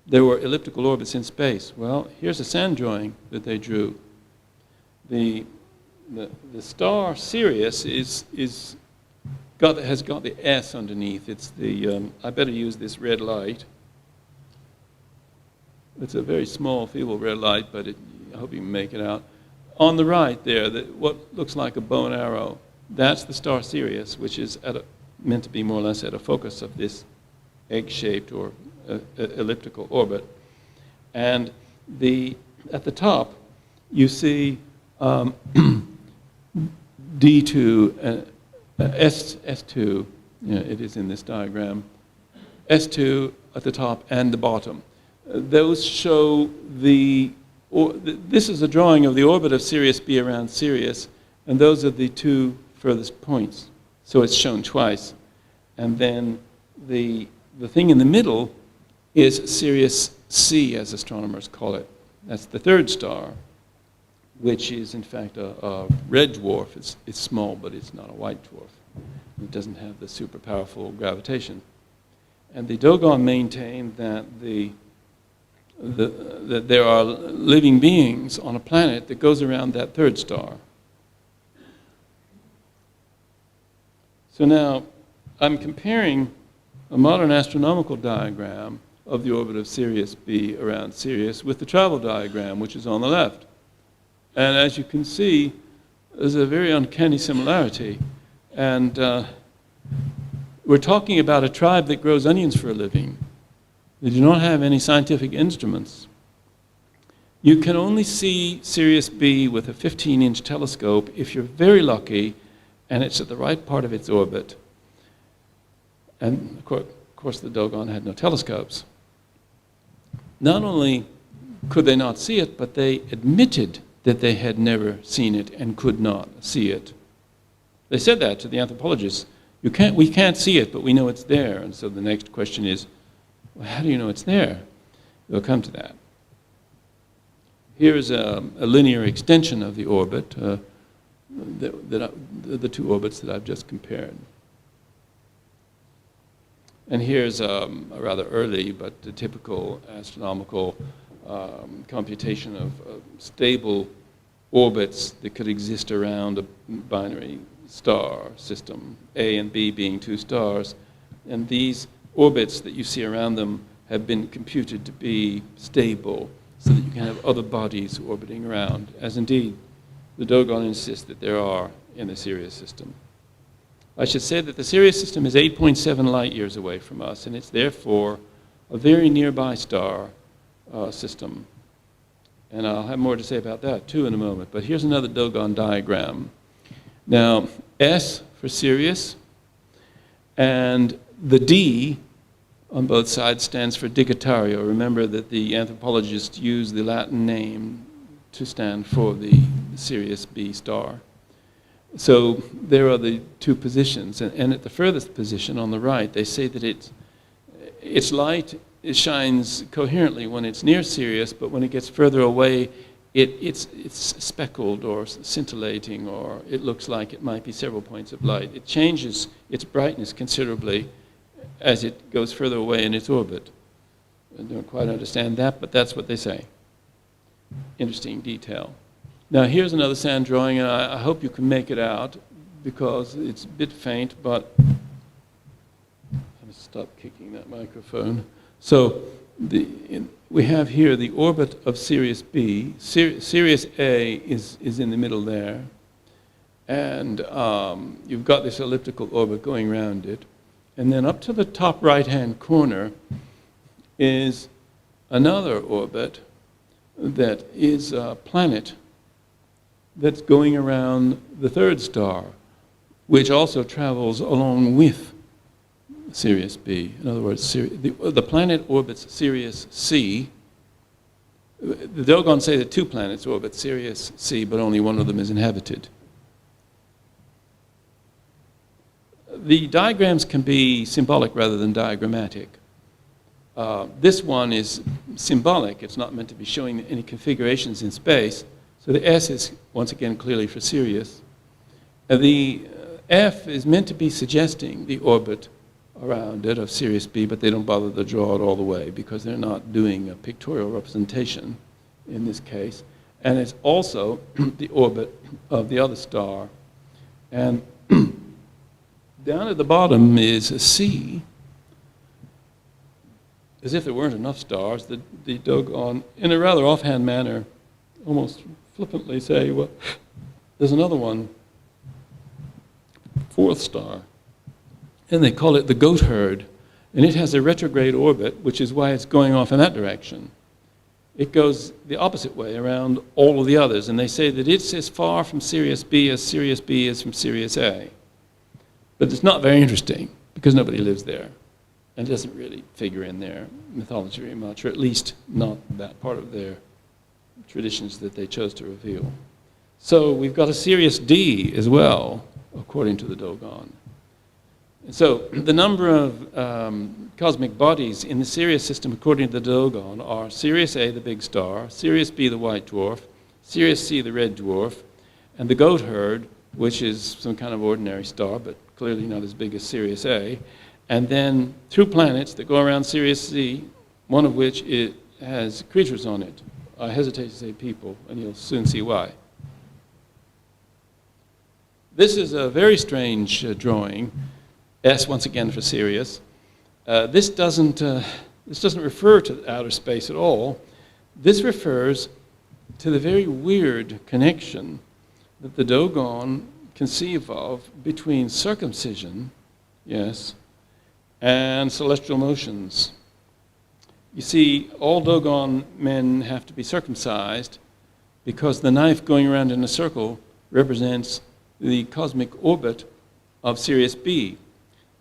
there were elliptical orbits in space? Well, here's a sand drawing that they drew. The star Sirius has got the S underneath. It's the I better use this red light. It's a very small, feeble red light, but I hope you can make it out. On the right there, what looks like a bow and arrow, that's the star Sirius, which is meant to be more or less at a focus of this egg-shaped or elliptical orbit. And at the top, you see D2, S2, it is in this diagram, S2 at the top and the bottom. Those show this is a drawing of the orbit of Sirius B around Sirius, and those are the two furthest points. So it's shown twice. And then the thing in the middle is Sirius C, as astronomers call it. That's the third star, which is in fact a red dwarf. It's small, but it's not a white dwarf. It doesn't have the super powerful gravitation. And the Dogon maintained that the that there are living beings on a planet that goes around that third star. So now I'm comparing a modern astronomical diagram of the orbit of Sirius B around Sirius with the travel diagram, which is on the left. And as you can see, there's a very uncanny similarity. And we're talking about a tribe that grows onions for a living. They do not have any scientific instruments. You can only see Sirius B with a 15-inch telescope if you're very lucky and it's at the right part of its orbit. And of course the doggone had no telescopes. Not only could they not see it, but they admitted that they had never seen it and could not see it. They said that to the anthropologists. We can't see it, but we know it's there. And so the next question is, well, how do you know it's there? We'll come to that. Here's a linear extension of the orbit, the two orbits that I've just compared. And here's a rather early but a typical astronomical computation of stable orbits that could exist around a binary star system, A and B being two stars. And these orbits that you see around them have been computed to be stable so that you can have other bodies orbiting around, as indeed the Dogon insists that there are in the Sirius system. I should say that the Sirius system is 8.7 light years away from us, and it's therefore a very nearby star system. And I'll have more to say about that too in a moment. But here's another Dogon diagram. Now, S for Sirius, and the D on both sides stands for Digitario. Remember that the anthropologists use the Latin name to stand for the Sirius B star. So there are the two positions, and at the furthest position on the right, they say that its light shines coherently when it's near Sirius, but when it gets further away, it's speckled or scintillating, or it looks like it might be several points of light. It changes its brightness considerably as it goes further away in its orbit. I don't quite understand that, but that's what they say. Interesting detail. Now here's another sand drawing, and I hope you can make it out because it's a bit faint, but I'll stop kicking that microphone. So we have here the orbit of Sirius B. Sirius A is in the middle there, and you've got this elliptical orbit going around it. And then up to the top right-hand corner is another orbit that is a planet that's going around the third star, which also travels along with Sirius B. In other words, the planet orbits Sirius C. The Dogon say that two planets orbit Sirius C, but only one of them is inhabited. The diagrams can be symbolic rather than diagrammatic. This one is symbolic. It's not meant to be showing any configurations in space. So the S is, once again, clearly for Sirius. The F is meant to be suggesting the orbit around it of Sirius B, but they don't bother to draw it all the way because they're not doing a pictorial representation in this case. And it's also the orbit of the other star. And down at the bottom is a C. As if there weren't enough stars, the Dogon, in a rather offhand manner, almost flippantly say, well, there's another one, fourth star. And they call it the goat herd. And it has a retrograde orbit, which is why it's going off in that direction. It goes the opposite way around all of the others. And they say that it's as far from Sirius B is from Sirius A. But it's not very interesting because nobody lives there. And it doesn't really figure in their mythology very much, or at least not that part of their traditions that they chose to reveal. So we've got a Sirius D as well, according to the Dogon. And so the number of cosmic bodies in the Sirius system, according to the Dogon, are Sirius A, the big star, Sirius B, the white dwarf, Sirius C, the red dwarf, and the goat herd, which is some kind of ordinary star, but clearly not as big as Sirius A. And then two planets that go around Sirius C, one of which has creatures on it. I hesitate to say people, and you'll soon see why. This is a very strange drawing. S once again for Sirius. This doesn't refer to outer space at all. This refers to the very weird connection that the Dogon conceive of between circumcision, yes, and celestial motions. You see, all Dogon men have to be circumcised because the knife going around in a circle represents the cosmic orbit of Sirius B.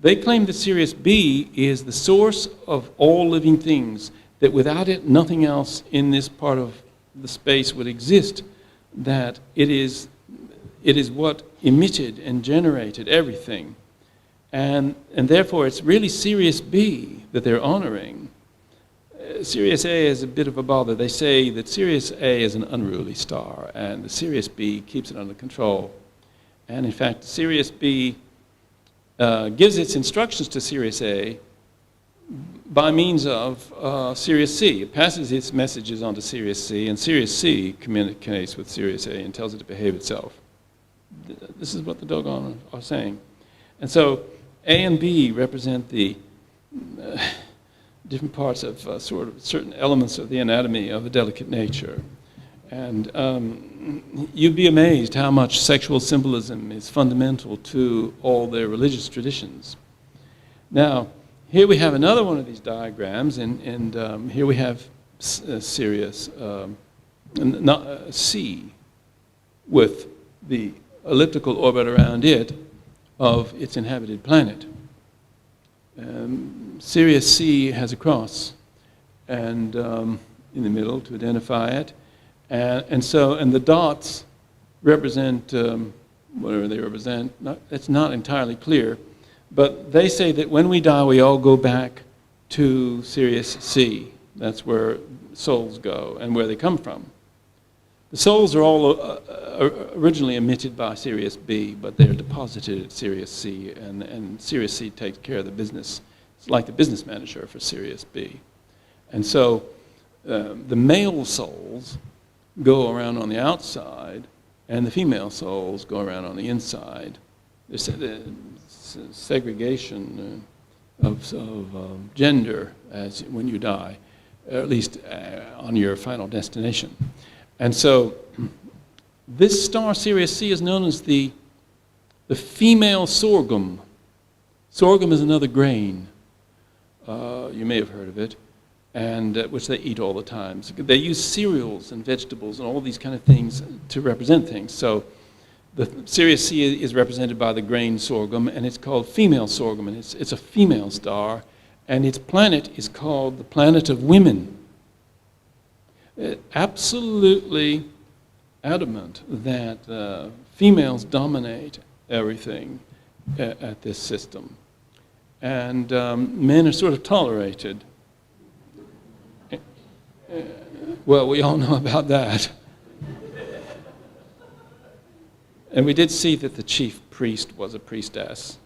They claim that Sirius B is the source of all living things, that without it, nothing else in this part of the space would exist, that it is what emitted and generated everything. And therefore, it's really Sirius B that they're honoring. Sirius A is a bit of a bother. They say that Sirius A is an unruly star, and the Sirius B keeps it under control. And in fact, Sirius B gives its instructions to Sirius A by means of Sirius C. It passes its messages on to Sirius C, and Sirius C communicates with Sirius A and tells it to behave itself. This is what the Dogon are saying. And so A and B represent the different parts of sort of certain elements of the anatomy of a delicate nature. And you'd be amazed how much sexual symbolism is fundamental to all their religious traditions. Now, here we have another one of these diagrams, and here we have Sirius, C, with the elliptical orbit around it of its inhabited planet. Sirius C has a cross, and in the middle to identify it. And the dots represent whatever they represent. It's not entirely clear, but they say that when we die, we all go back to Sirius C. That's where souls go and where they come from. The souls are all originally emitted by Sirius B, but they're deposited at Sirius C, and Sirius C takes care of the business. It's like the business manager for Sirius B. And so the male souls go around on the outside, and the female souls go around on the inside. There's a segregation of gender as when you die, or at least on your final destination. And so this star, Sirius C, is known as the female sorghum. Sorghum is another grain. You may have heard of it, and which they eat all the time. So they use cereals and vegetables and all these kind of things to represent things. So the Sirius C is represented by the grain sorghum, and it's called female sorghum, and it's a female star, and its planet is called the planet of women. Absolutely adamant that females dominate everything at this system. And men are sort of tolerated. Well, we all know about that. And we did see that the chief priest was a priestess.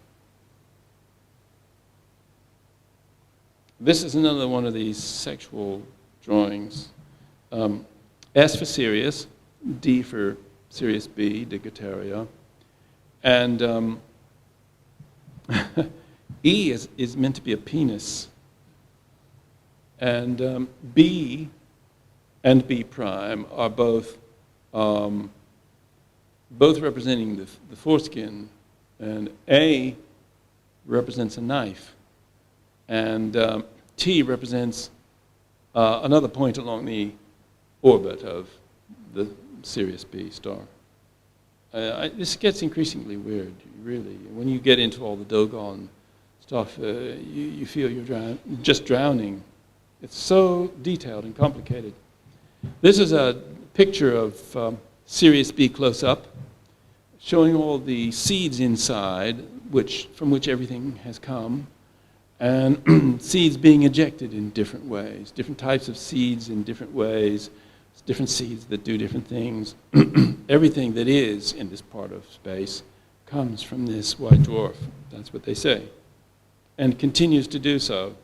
This is another one of these sexual drawings. S for Sirius, D for Sirius B, Digitaria. And E is meant to be a penis. And B and B prime are both representing the foreskin, and A represents a knife, and T represents another point along the orbit of the Sirius B star. This gets increasingly weird, really. When you get into all the Dogon stuff, you feel you're just drowning. It's so detailed and complicated. This is a picture of Sirius B close up, showing all the seeds inside, from which everything has come, and seeds being ejected in different ways, different types of seeds in different ways, different seeds that do different things. Everything that is in this part of space comes from this white dwarf. That's what they say, and continues to do so.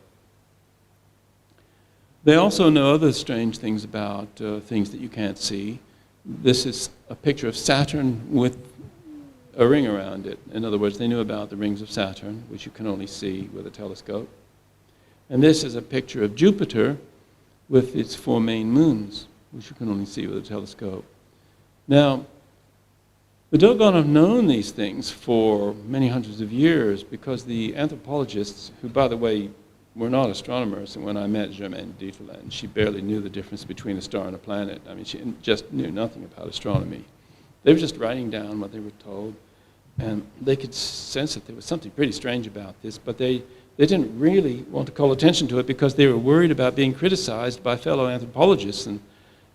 They also know other strange things about things that you can't see. This is a picture of Saturn with a ring around it. In other words, they knew about the rings of Saturn, which you can only see with a telescope. And this is a picture of Jupiter with its 4 main moons, which you can only see with a telescope. Now, the Dogon have known these things for many hundreds of years because the anthropologists, who, by the way, were not astronomers, and when I met Germaine Dieterlen, she barely knew the difference between a star and a planet. I mean, she just knew nothing about astronomy. They were just writing down what they were told, and they could sense that there was something pretty strange about this, but they didn't really want to call attention to it because they were worried about being criticized by fellow anthropologists. And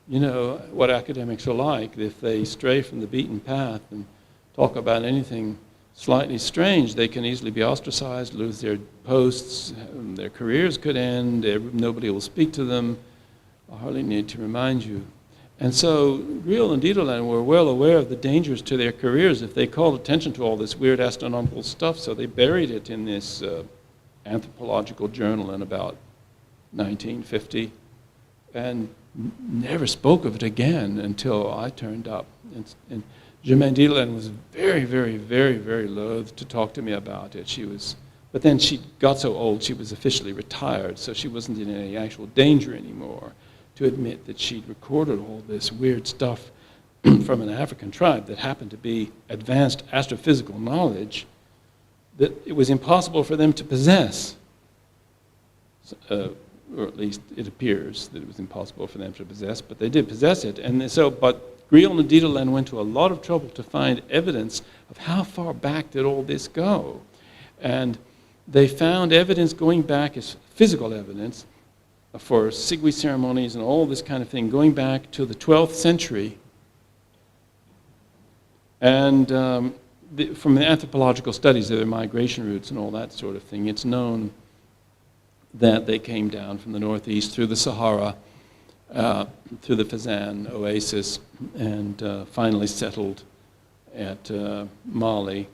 you know what academics are like. If they stray from the beaten path and talk about anything slightly strange, they can easily be ostracized, lose their posts, their careers could end, nobody will speak to them. I hardly need to remind you. And so Griel and Dieterlen were well aware of the dangers to their careers if they called attention to all this weird astronomical stuff, so they buried it in this anthropological journal in about 1950 and never spoke of it again until I turned up. And Germaine Dieterlen was very, very, very, very loath to talk to me about it. But then she got so old, she was officially retired, so she wasn't in any actual danger anymore to admit that she'd recorded all this weird stuff from an African tribe that happened to be advanced astrophysical knowledge that it was impossible for them to possess. Or at least it appears that it was impossible for them to possess, but they did possess it. And so, but Griel and Dieterlen went to a lot of trouble to find evidence of how far back did all this go. And they found evidence going back as physical evidence for Sigui ceremonies and all this kind of thing, going back to the 12th century. And from the anthropological studies of their migration routes and all that sort of thing, it's known that they came down from the northeast through the Sahara, through the Fezzan oasis, and finally settled at Mali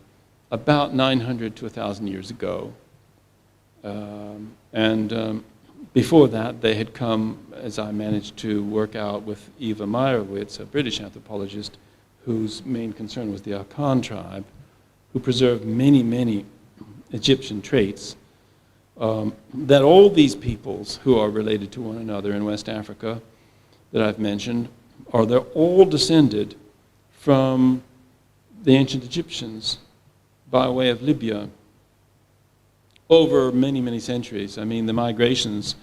about 900 to 1,000 years ago. Before that, they had come, as I managed to work out with Eva Meyerowitz, a British anthropologist, whose main concern was the Akan tribe, who preserved many, many Egyptian traits, that all these peoples who are related to one another in West Africa that I've mentioned, they're all descended from the ancient Egyptians by way of Libya over many, many centuries. I mean, the migrations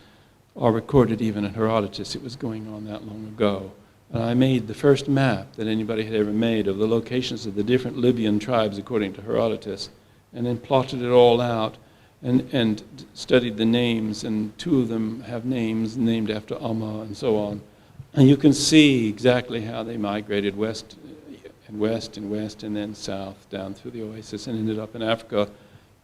are recorded even in Herodotus. It was going on that long ago. And I made the first map that anybody had ever made of the locations of the different Libyan tribes according to Herodotus, and then plotted it all out and studied the names, and 2 of them have names named after Amma and so on. And you can see exactly how they migrated west and west and west and then south down through the oasis and ended up in Africa,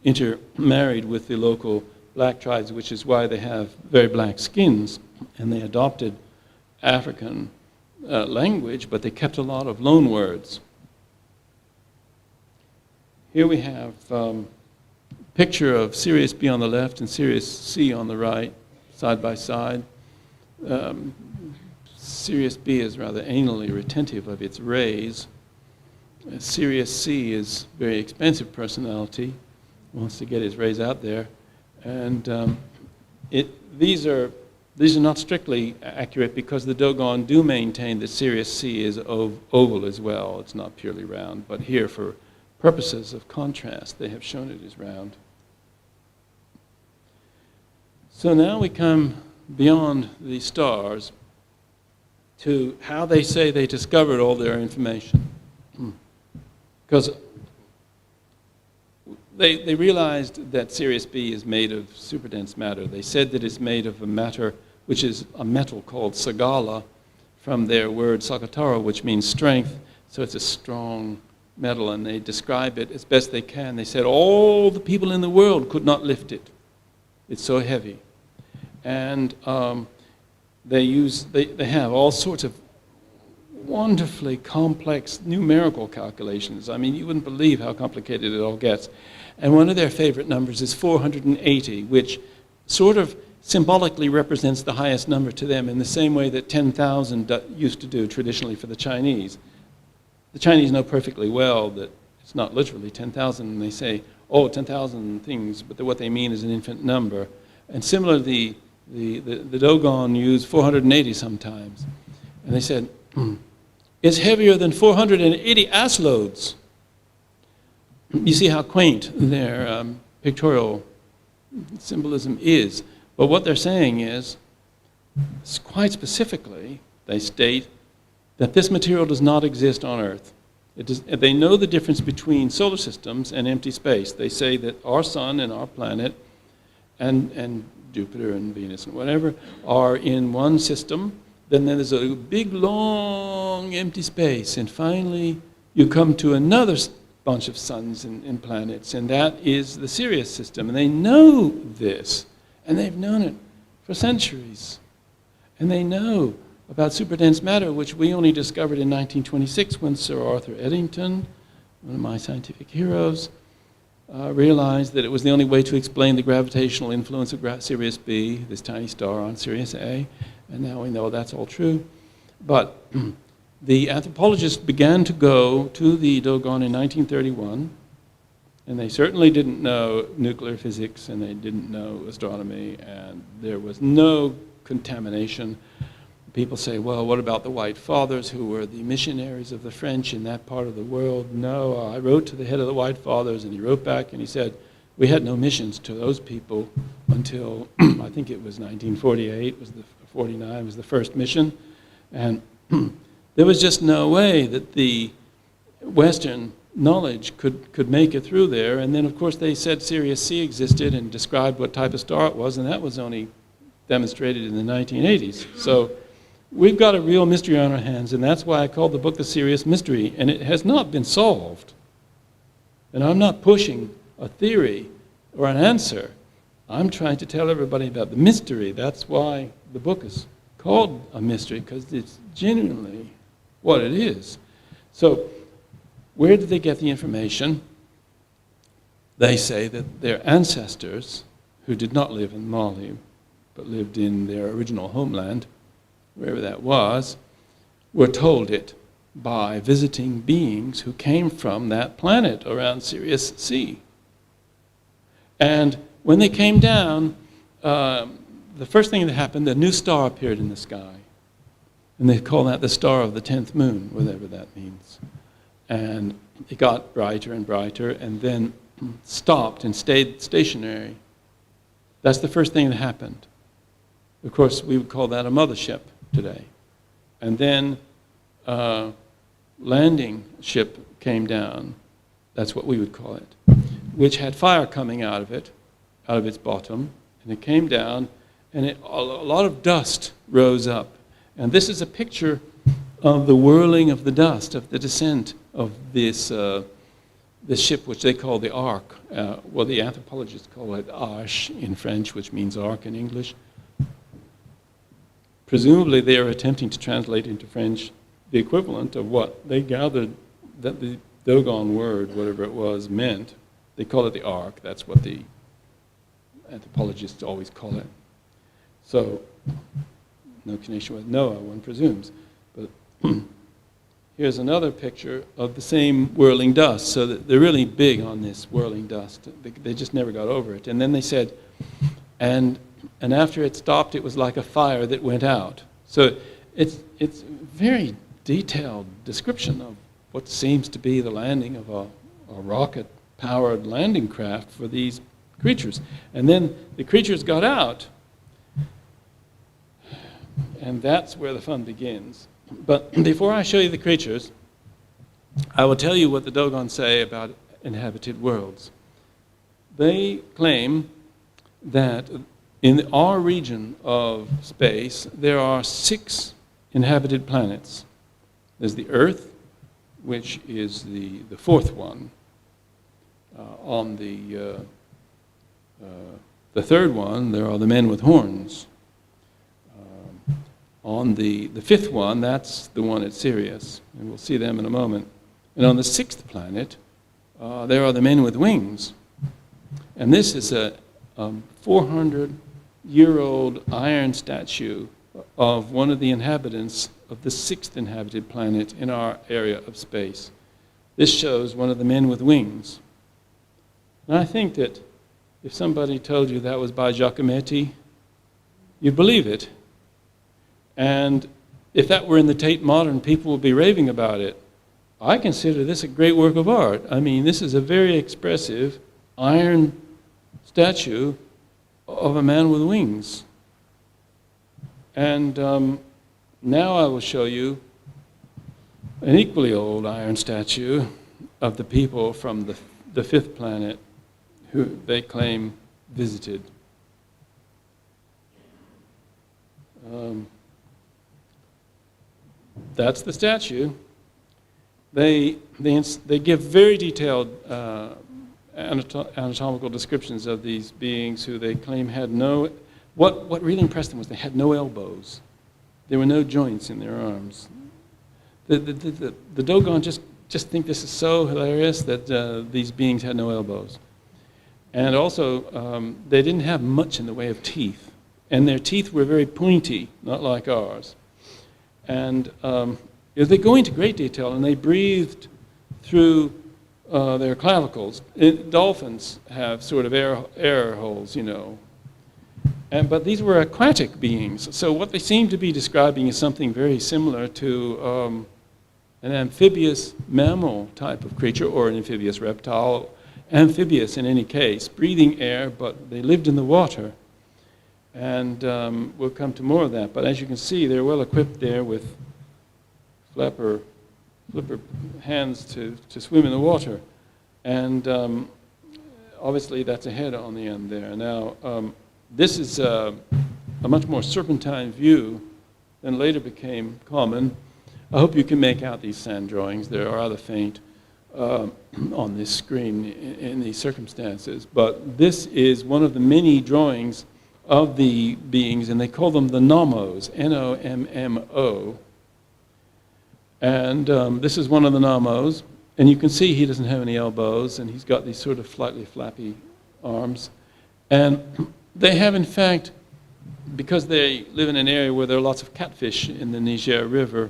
intermarried with the local black tribes, which is why they have very black skins, and they adopted African language, but they kept a lot of loan words. Here we have a picture of Sirius B on the left and Sirius C on the right, side by side. Sirius B is rather anally retentive of its rays. Sirius C is very expensive personality, wants to get his rays out there. And these are not strictly accurate because the Dogon do maintain that Sirius C is oval as well. It's not purely round, but here for purposes of contrast, they have shown it as round. So now we come beyond the stars to how they say they discovered all their information. Because they realized that Sirius B is made of superdense matter. They said that it's made of a matter which is a metal called sagala, from their word sakatara, which means strength. So it's a strong metal, and they describe it as best they can. They said all the people in the world could not lift it. It's so heavy. And they have all sorts of wonderfully complex numerical calculations. I mean, you wouldn't believe how complicated it all gets. And one of their favorite numbers is 480, which sort of symbolically represents the highest number to them in the same way that 10,000 used to do traditionally for the Chinese. The Chinese know perfectly well that it's not literally 10,000, and they say, oh, 10,000 things, but what they mean is an infinite number. And similarly, the Dogon used 480 sometimes. And they said, it's heavier than 480 ass loads. You see how quaint their pictorial symbolism is. But what they're saying is, quite specifically, they state that this material does not exist on Earth. They know the difference between solar systems and empty space. They say that our sun and our planet and Jupiter and Venus and whatever are in one system. Then there's a big, long, empty space. And finally, you come to another bunch of suns and planets, and that is the Sirius system. And they know this, and they've known it for centuries. And they know about superdense matter, which we only discovered in 1926 when Sir Arthur Eddington, one of my scientific heroes, realized that it was the only way to explain the gravitational influence of Sirius B, this tiny star, on Sirius A. And now we know that's all true. But the anthropologists began to go to the Dogon in 1931, and they certainly didn't know nuclear physics, and they didn't know astronomy, and there was no contamination. People say, well, what about the White Fathers who were the missionaries of the French in that part of the world? No, I wrote to the head of the White Fathers, and he wrote back and he said, we had no missions to those people until, I think it was 1948, 49 was the first mission. And there was just no way that the Western knowledge could make it through there. And then, of course, they said Sirius C existed and described what type of star it was, and that was only demonstrated in the 1980s. So we've got a real mystery on our hands, and that's why I called the book The Sirius Mystery, and it has not been solved. And I'm not pushing a theory or an answer. I'm trying to tell everybody about the mystery. That's why the book is called a mystery, because it's genuinely what it is. So where did they get the information? They say that their ancestors, who did not live in Mali, but lived in their original homeland, wherever that was, were told it by visiting beings who came from that planet around Sirius C. And when they came down, the first thing that happened, a new star appeared in the sky. And they call that the star of the 10th moon, whatever that means. And it got brighter and brighter, and then stopped and stayed stationary. That's the first thing that happened. Of course, we would call that a mothership today. And then landing ship came down. That's what we would call it, which had fire coming out of it, out of its bottom. And it came down, and a lot of dust rose up. And this is a picture of the whirling of the dust, of the descent of this ship, which they call the Ark. Well, the anthropologists call it Arche in French, which means ark in English. Presumably, they are attempting to translate into French the equivalent of what they gathered that the Dogon word, whatever it was, meant. They call it the Ark. That's what the anthropologists always call it. So, no connection with Noah, one presumes. But here's another picture of the same whirling dust. So that they're really big on this whirling dust. They just never got over it. And then they said, and after it stopped, it was like a fire that went out. So it's very detailed description of what seems to be the landing of a rocket-powered landing craft for these creatures. And then the creatures got out, and that's where the fun begins. But before I show you the creatures, I will tell you what the Dogon say about inhabited worlds. They claim that in our region of space, there are 6 inhabited planets. There's the Earth, which is the 4th one. On the 3rd one, there are the men with horns. On the 5th one, that's the one at Sirius, and we'll see them in a moment. And on the 6th planet, there are the men with wings. And this is a 400 6,000-year-old iron statue of one of the inhabitants of the 6th inhabited planet in our area of space. This shows one of the men with wings. And I think that if somebody told you that was by Giacometti, you'd believe it. And if that were in the Tate Modern, people would be raving about it. I consider this a great work of art. I mean, this is a very expressive iron statue of a man with wings. And now I will show you an equally old iron statue of the people from the 5th planet who they claim visited. That's the statue. They give very detailed anatomical descriptions of these beings who they claim had no. What really impressed them was they had no elbows. There were no joints in their arms. The Dogon just think this is so hilarious that these beings had no elbows. And also, they didn't have much in the way of teeth. And their teeth were very pointy, not like ours. And they go into great detail, and they breathed through their clavicles. Dolphins have sort of air holes, you know. But these were aquatic beings. So what they seem to be describing is something very similar to an amphibious mammal type of creature, or an amphibious reptile. Amphibious in any case, breathing air, but they lived in the water. And we'll come to more of that. But as you can see, they're well equipped there with flipper hands to swim in the water. And obviously that's a head on the end there. Now, this is a much more serpentine view than later became common. I hope you can make out these sand drawings. They're rather faint on this screen in these circumstances. But this is one of the many drawings of the beings, and they call them the Nomos, N-O-M-M-O. And this is one of the Nomos. And you can see he doesn't have any elbows, and he's got these sort of slightly flappy arms. And they have, in fact, because they live in an area where there are lots of catfish in the Niger River,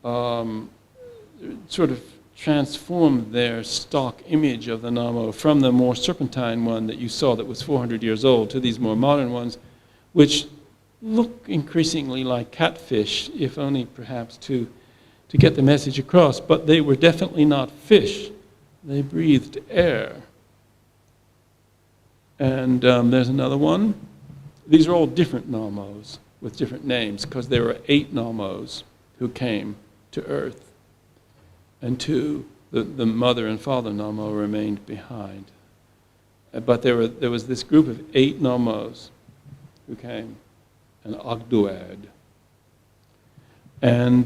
sort of transformed their stock image of the Namo from the more serpentine one that you saw that was 400 years old to these more modern ones, which look increasingly like catfish, if only perhaps to get the message across. But they were definitely not fish. They breathed air. And there's another one. These are all different Nomos with different names, because there were 8 Nomos who came to Earth. And 2, the mother and father Nomo remained behind. But there was this group of 8 Nomos who came, and Ogdoad. And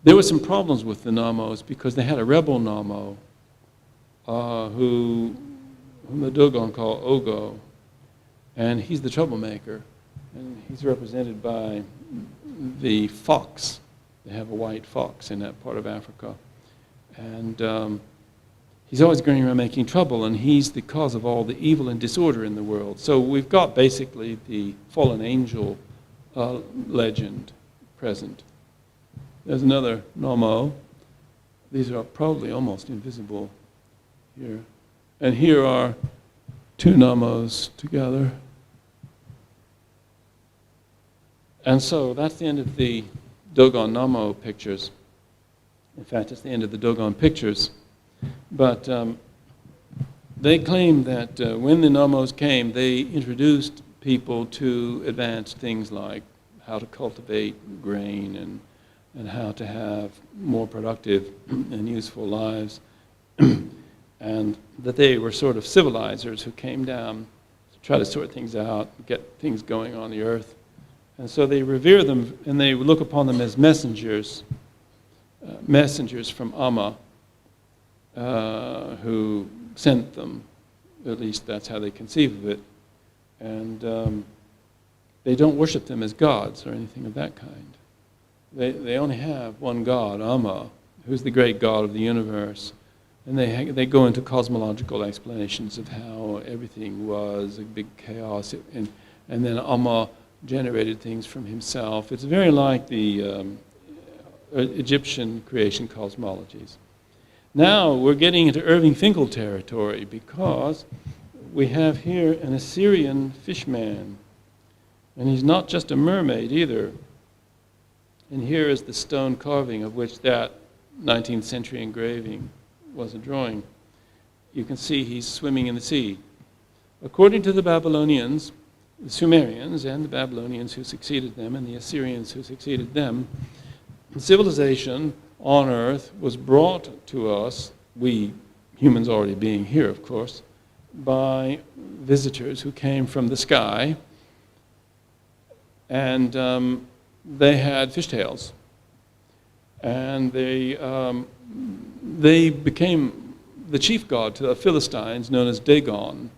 there were some problems with the Nomos because they had a rebel Nomo whom the Dogon call Ogo. And he's the troublemaker. And he's represented by the fox. They have a white fox in that part of Africa. And he's always going around making trouble, and he's the cause of all the evil and disorder in the world. So we've got basically the fallen angel legend present. There's another Nomo. These are probably almost invisible here. And here are 2 Nomos together. And so that's the end of the Dogon Nomo pictures. In fact, it's the end of the Dogon pictures. But they claim that when the Nomos came, they introduced people to advanced things like how to cultivate grain and how to have more productive and useful lives. And that they were sort of civilizers who came down to try to sort things out, get things going on the earth. And so they revere them, and they look upon them as messengers, messengers from Amma, who sent them. At least that's how they conceive of it. And they don't worship them as gods or anything of that kind. They only have one God, Amma, who's the great God of the universe. And they go into cosmological explanations of how everything was a big chaos, and then Amma generated things from himself. It's very like the Egyptian creation cosmologies. Now we're getting into Irving Finkel territory, because we have here an Assyrian fishman. And he's not just a mermaid either. And here is the stone carving of which that 19th century engraving was a drawing. You can see he's swimming in the sea. According to the Babylonians, the Sumerians and the Babylonians who succeeded them and the Assyrians who succeeded them, civilization on earth was brought to us, we humans already being here, of course, by visitors who came from the sky, and they had fishtails. And they became the chief god to the Philistines, known as Dagon,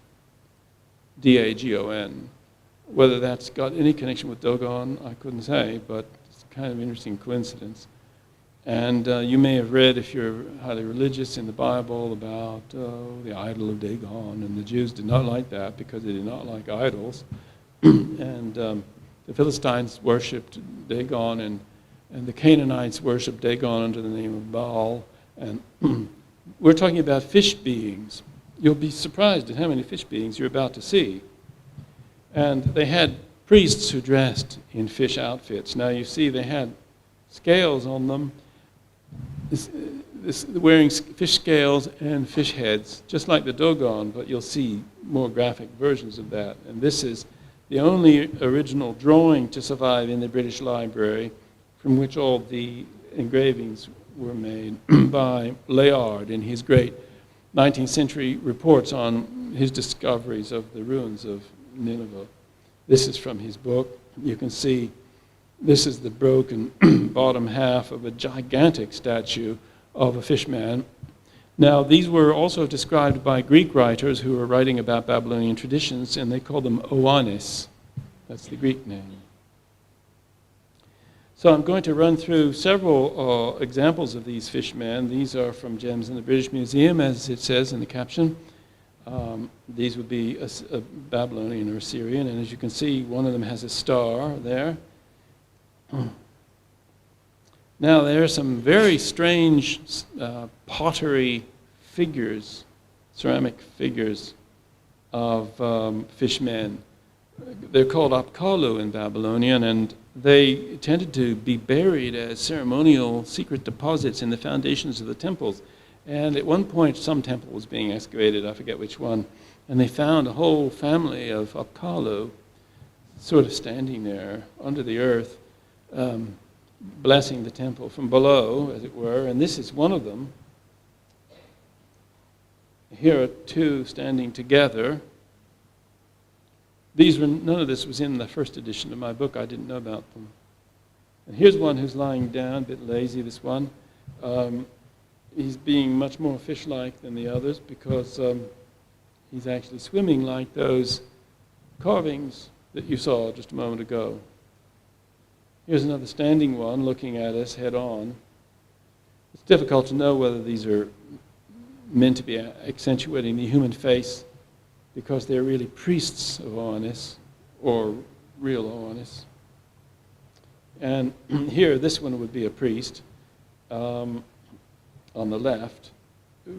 D-A-G-O-N. Whether that's got any connection with Dogon, I couldn't say, but it's kind of an interesting coincidence. And you may have read, if you're highly religious, in the Bible about the idol of Dagon, and the Jews did not like that because they did not like idols. And the Philistines worshipped Dagon, and the Canaanites worshipped Dagon under the name of Baal. And we're talking about fish beings. You'll be surprised at how many fish beings you're about to see. And they had priests who dressed in fish outfits. Now you see they had scales on them, wearing fish scales and fish heads, just like the Dogon, but you'll see more graphic versions of that. And this is the only original drawing to survive in the British Library, from which all the engravings were made by Layard in his great 19th century reports on his discoveries of the ruins of Nineveh. This is from his book. You can see this is the broken bottom half of a gigantic statue of a fishman. Now, these were also described by Greek writers who were writing about Babylonian traditions, and they called them Oannes. That's the Greek name. So I'm going to run through several examples of these fishmen. These are from gems in the British Museum, as it says in the caption. These would be a Babylonian or Assyrian, and as you can see, one of them has a star there. Now, there are some very strange pottery figures, ceramic figures of fishmen. They're called apkalu in Babylonian, and they tended to be buried as ceremonial secret deposits in the foundations of the temples. And at one point, some temple was being excavated, I forget which one, and they found a whole family of apkalu sort of standing there under the earth, blessing the temple from below, as it were. And this is one of them. Here are two standing together. None of this was in the first edition of my book. I didn't know about them. And here's one who's lying down, a bit lazy, this one. He's being much more fish-like than the others because he's actually swimming like those carvings that you saw just a moment ago. Here's another standing one looking at us head on. It's difficult to know whether these are meant to be accentuating the human face because they're really priests of Oannes or real Oannes. And here, this one would be a priest on the left,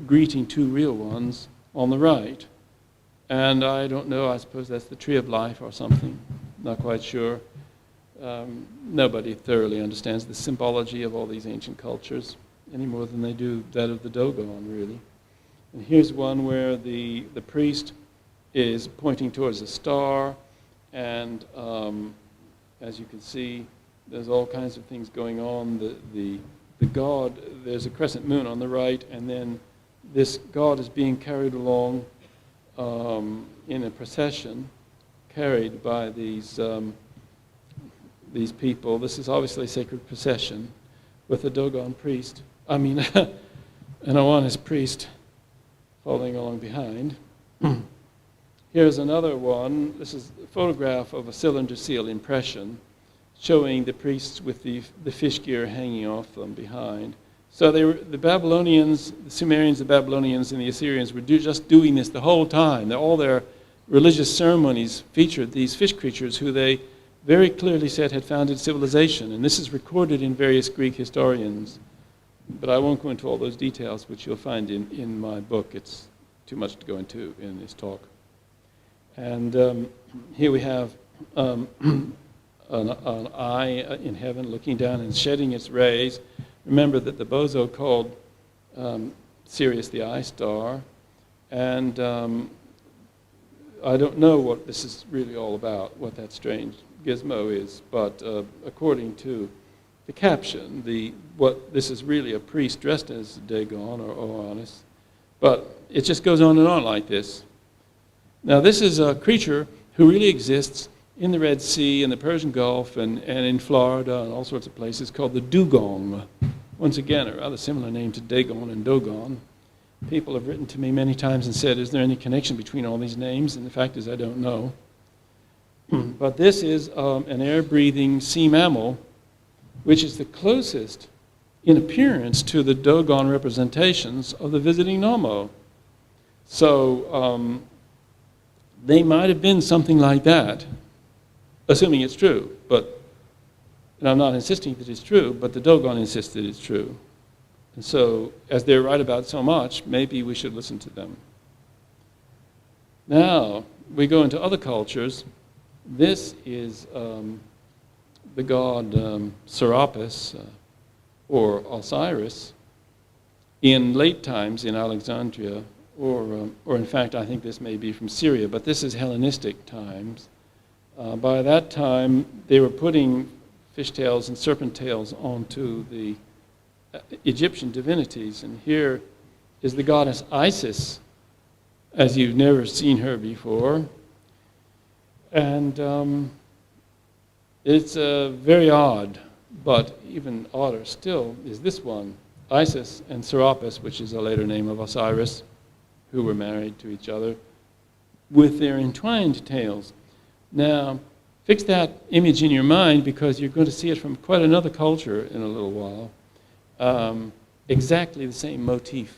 greeting two real ones on the right. And I don't know, I suppose that's the tree of life or something, not quite sure. Nobody thoroughly understands the symbology of all these ancient cultures any more than they do that of the Dogon, really. And here's one where the priest is pointing towards a star, and as you can see, there's all kinds of things going on. The god, there's a crescent moon on the right, and then this god is being carried along in a procession, carried by these people. This is obviously a sacred procession with a Dogon priest, an Oannes priest following along behind. Here's another one. This is a photograph of a cylinder seal impression showing the priests with the fish gear hanging off them behind. So the Babylonians, the Sumerians, the Babylonians, and the Assyrians were just doing this the whole time. All their religious ceremonies featured these fish creatures who they very clearly said had founded civilization. And this is recorded in various Greek historians. But I won't go into all those details, which you'll find in my book. It's too much to go into in this talk. And here we have an eye in heaven looking down and shedding its rays. Remember that the bozo called Sirius the eye star. And I don't know what this is really all about, what that strange gizmo is, but according to the caption, this is really a priest dressed as Dagon or Oannes, but it just goes on and on like this. Now this is a creature who really exists in the Red Sea and the Persian Gulf and in Florida and all sorts of places, called the dugong. Once again, a rather similar name to Dagon and Dogon. People have written to me many times and said, is there any connection between all these names? And the fact is, I don't know. But this is an air-breathing sea mammal, which is the closest in appearance to the Dogon representations of the visiting Nomo. So they might have been something like that, assuming it's true. And I'm not insisting that it's true, but the Dogon insists that it's true. And so, as they're right about so much, maybe we should listen to them. Now, we go into other cultures. This is the god Serapis, or Osiris, in late times in Alexandria, or in fact, I think this may be from Syria, but this is Hellenistic times. By that time, they were putting fishtails and serpent tails onto the Egyptian divinities, and here is the goddess Isis, as you've never seen her before. And it's very odd, but even odder still is this one, Isis and Serapis, which is a later name of Osiris, who were married to each other, with their entwined tails. Now, fix that image in your mind, because you're going to see it from quite another culture in a little while. Exactly the same motif.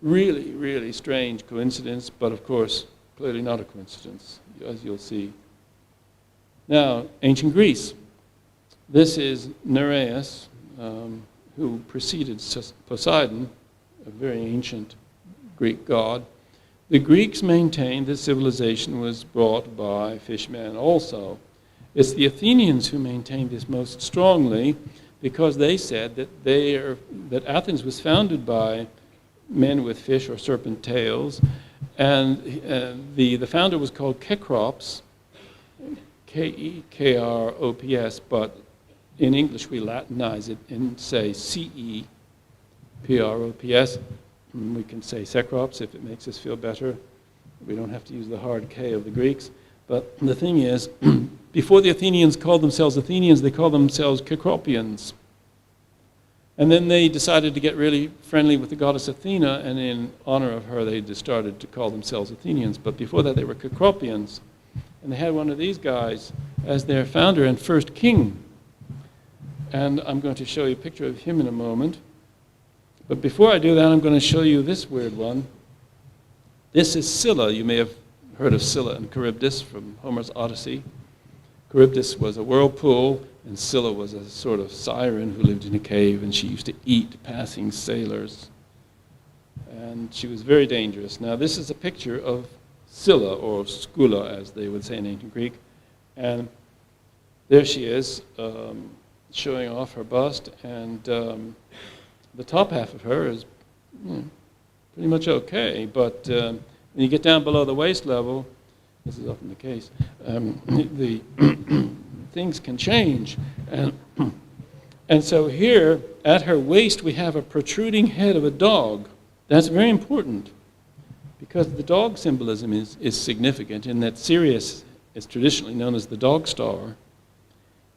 Really, really strange coincidence, but of course, clearly not a coincidence, as you'll see. Now, ancient Greece. This is Nereus, who preceded Poseidon, a very ancient Greek god. The Greeks maintained that civilization was brought by fishmen also. It's the Athenians who maintained this most strongly, because they said that Athens was founded by men with fish or serpent tails, and the founder was called Kekrops, K-E-K-R-O-P-S, but in English we Latinize it and say C-E-P-R-O-P-S. We can say Cekrops if it makes us feel better. We don't have to use the hard K of the Greeks. But the thing is, before the Athenians called themselves Athenians, they called themselves Kekropians. And then they decided to get really friendly with the goddess Athena, and in honor of her, they just started to call themselves Athenians. But before that, they were Kekropians. And they had one of these guys as their founder and first king. And I'm going to show you a picture of him in a moment. But before I do that, I'm going to show you this weird one. This is Scylla. You may have heard of Scylla and Charybdis from Homer's Odyssey. Charybdis was a whirlpool, and Scylla was a sort of siren who lived in a cave, and she used to eat passing sailors. And she was very dangerous. Now, this is a picture of Scylla, or Skula, as they would say in ancient Greek. And there she is, showing off her bust, and the top half of her is pretty much okay, but when you get down below the waist level, this is often the case, the things can change. And so here, at her waist, we have a protruding head of a dog. That's very important, because the dog symbolism is significant in that Sirius is traditionally known as the dog star.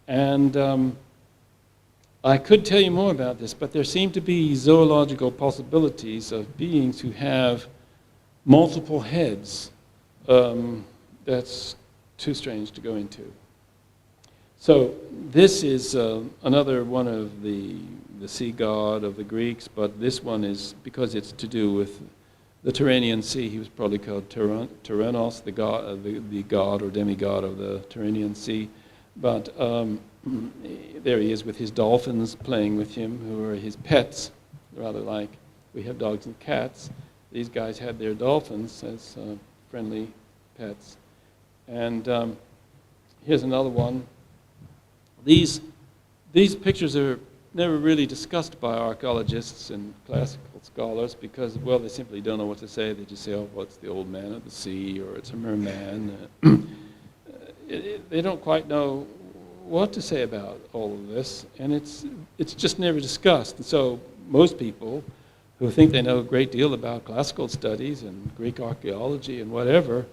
And I could tell you more about this, but there seem to be zoological possibilities of beings who have multiple heads. That's too strange to go into. So this is another one of the the sea god of the Greeks, but this one is, because it's to do with the Tyrrhenian Sea, he was probably called Tyrannos, the god or demigod of the Tyrrhenian Sea. But there he is with his dolphins playing with him, who are his pets, rather like we have dogs and cats. These guys had their dolphins as friendly pets. And here's another one. These pictures are never really discussed by archaeologists and classical scholars because, well, they simply don't know what to say. They just say, oh, well, it's the old man of the sea, or it's a merman. They don't quite know what to say about all of this, and it's just never discussed. And so most people who think they know a great deal about classical studies and Greek archaeology and whatever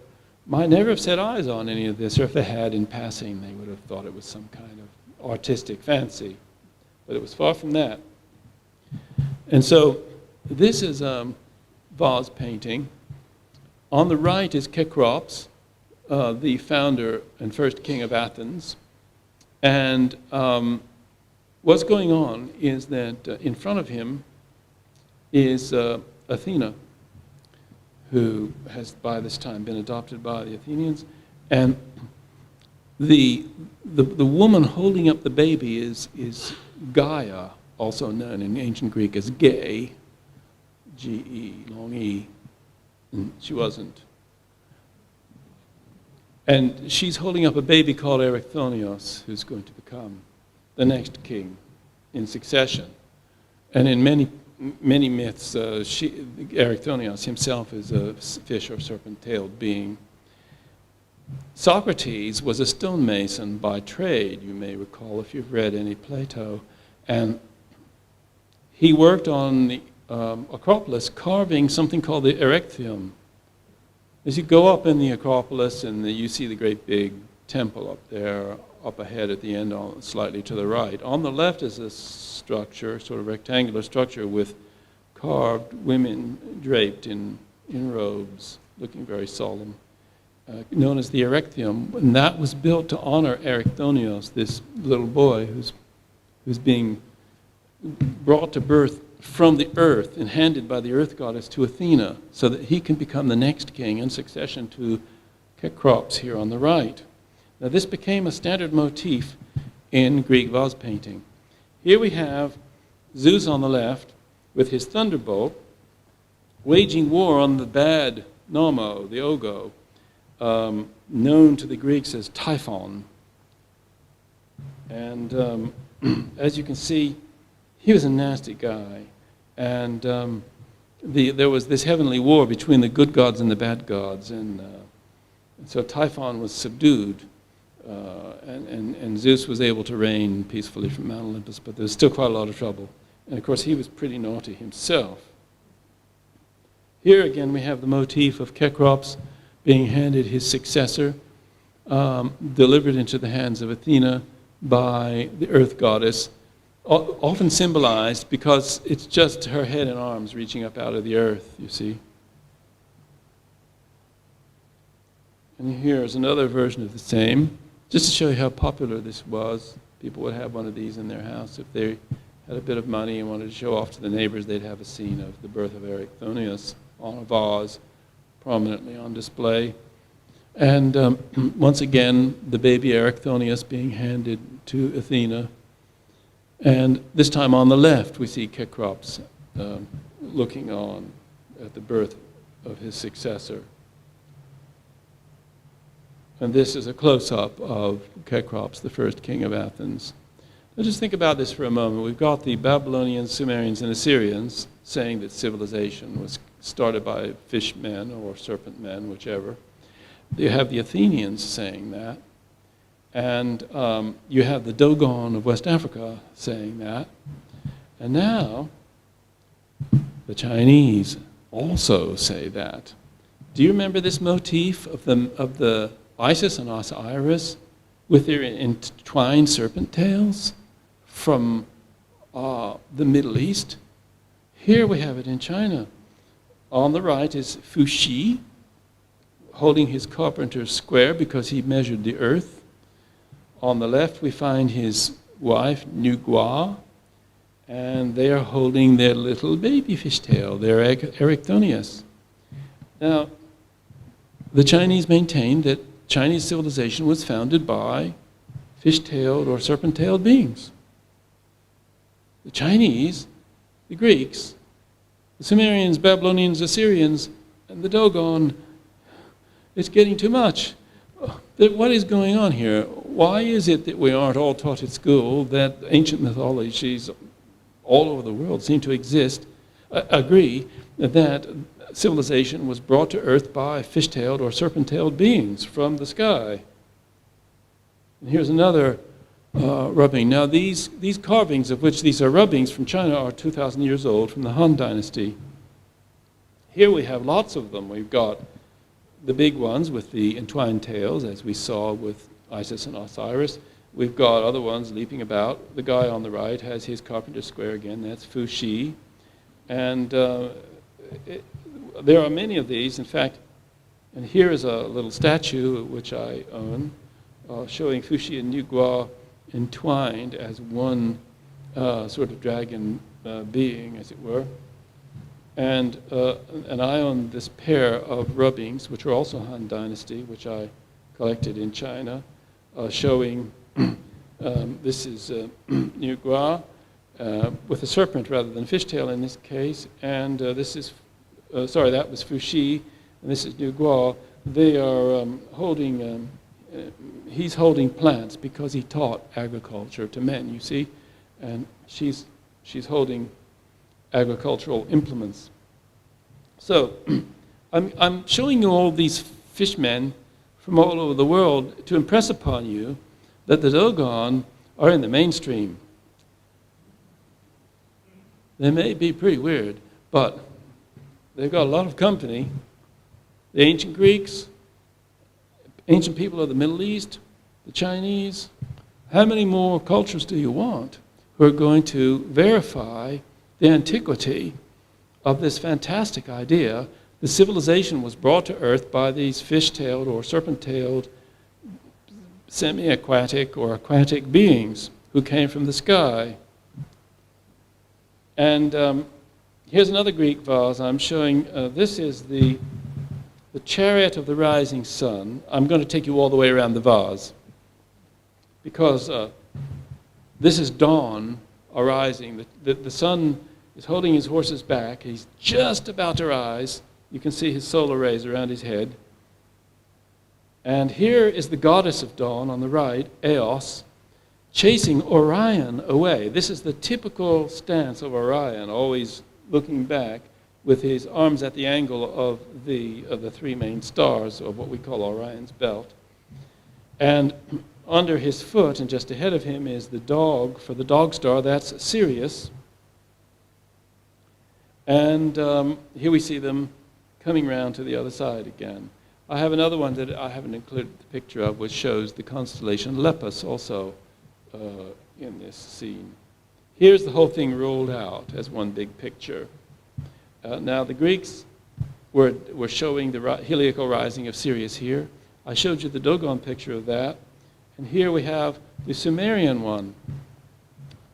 might never have set eyes on any of this, or if they had in passing, they would have thought it was some kind of artistic fancy. But it was far from that. And so this is a vase painting. On the right is Kekrops, the founder and first king of Athens. And what's going on is that in front of him is Athena, who has by this time been adopted by the Athenians. And the woman holding up the baby is Gaia, also known in ancient Greek as Ge, G-E, long E. And she wasn't. And she's holding up a baby called Erycthonios, who's going to become the next king in succession. And in many myths, Erycthonios himself is a fish or serpent-tailed being. Socrates was a stonemason by trade, you may recall if you've read any Plato. And he worked on the Acropolis carving something called the Erechtheum. As you go up in the Acropolis and you see the great big temple up there, up ahead at the end, slightly to the right. On the left is a structure, sort of rectangular structure with carved women draped in robes, looking very solemn, known as the Erechtheum. And that was built to honor Erycthonios, this little boy who's being brought to birth from the earth and handed by the earth goddess to Athena so that he can become the next king in succession to Kekrops here on the right. Now this became a standard motif in Greek vase painting. Here we have Zeus on the left with his thunderbolt waging war on the bad Nomo, the Ogo, known to the Greeks as Typhon. And as you can see, he was a nasty guy. And there was this heavenly war between the good gods and the bad gods. And so Typhon was subdued. And Zeus was able to reign peacefully from Mount Olympus, but there was still quite a lot of trouble. And of course, he was pretty naughty himself. Here again, we have the motif of Kekrops being handed his successor, delivered into the hands of Athena by the earth goddess, often symbolized because it's just her head and arms reaching up out of the earth, you see. And here's another version of the same, just to show you how popular this was. People would have one of these in their house. If they had a bit of money and wanted to show off to the neighbors, they'd have a scene of the birth of Erycthonius on a vase, prominently on display. And once again, the baby Erycthonius being handed to Athena. And this time on the left, we see Kekrops looking on at the birth of his successor. And this is a close-up of Kekrops, the first king of Athens. Now just think about this for a moment. We've got the Babylonians, Sumerians, and Assyrians saying that civilization was started by fishmen or serpent men, whichever. You have the Athenians saying that. And you have the Dogon of West Africa saying that. And now the Chinese also say that. Do you remember this motif of the Isis and Osiris with their entwined serpent tails from the Middle East? Here we have it in China. On the right is Fuxi, holding his carpenter's square because he measured the earth. On the left we find his wife, Nugua, and they are holding their little baby fishtail, their Erycthonius. Now, the Chinese maintain that Chinese civilization was founded by fish-tailed or serpent-tailed beings. The Chinese, the Greeks, the Sumerians, Babylonians, Assyrians, and the Dogon, it's getting too much. What is going on here? Why is it that we aren't all taught at school that ancient mythologies all over the world seem to exist, agree that civilization was brought to earth by fish-tailed or serpent-tailed beings from the sky? And here's another rubbing. Now these carvings, of which these are rubbings from China, are 2,000 years old, from the Han Dynasty. Here we have lots of them. We've got the big ones with the entwined tails, as we saw with Isis and Osiris. We've got other ones leaping about. The guy on the right has his carpenter square again. That's Fu Xi. And there are many of these. In fact, and here is a little statue which I own, showing Fu Xi and Niu Gua entwined as one sort of dragon being, as it were. And I own this pair of rubbings, which are also Han Dynasty, which I collected in China, showing this is Niu Gua with a serpent rather than fishtail in this case, and this is, sorry, that was Fu Xi, and this is Niu Gua. They are holding, he's holding plants because he taught agriculture to men, you see, and she's holding agricultural implements. So I'm showing you all these fishmen from all over the world to impress upon you that the Dogon are in the mainstream. They may be pretty weird, but they've got a lot of company. The ancient Greeks, ancient people of the Middle East, the Chinese. How many more cultures do you want who are going to verify the antiquity of this fantastic idea? The civilization was brought to earth by these fish-tailed or serpent-tailed semi-aquatic or aquatic beings who came from the sky. And here's another Greek vase I'm showing. This is the chariot of the rising sun. I'm going to take you all the way around the vase because this is dawn arising. The sun is holding his horse's back. He's just about to rise. You can see his solar rays around his head. And here is the goddess of dawn on the right, Eos, chasing Orion away. This is the typical stance of Orion, always looking back with his arms at the angle of the three main stars of what we call Orion's belt. And under his foot and just ahead of him is the dog for the dog star. That's Sirius. And here we see them coming round to the other side again. I have another one that I haven't included the picture of, which shows the constellation Lepus also in this scene. Here's the whole thing rolled out as one big picture. Now the Greeks were showing the heliacal rising of Sirius here. I showed you the Dogon picture of that. And here we have the Sumerian one.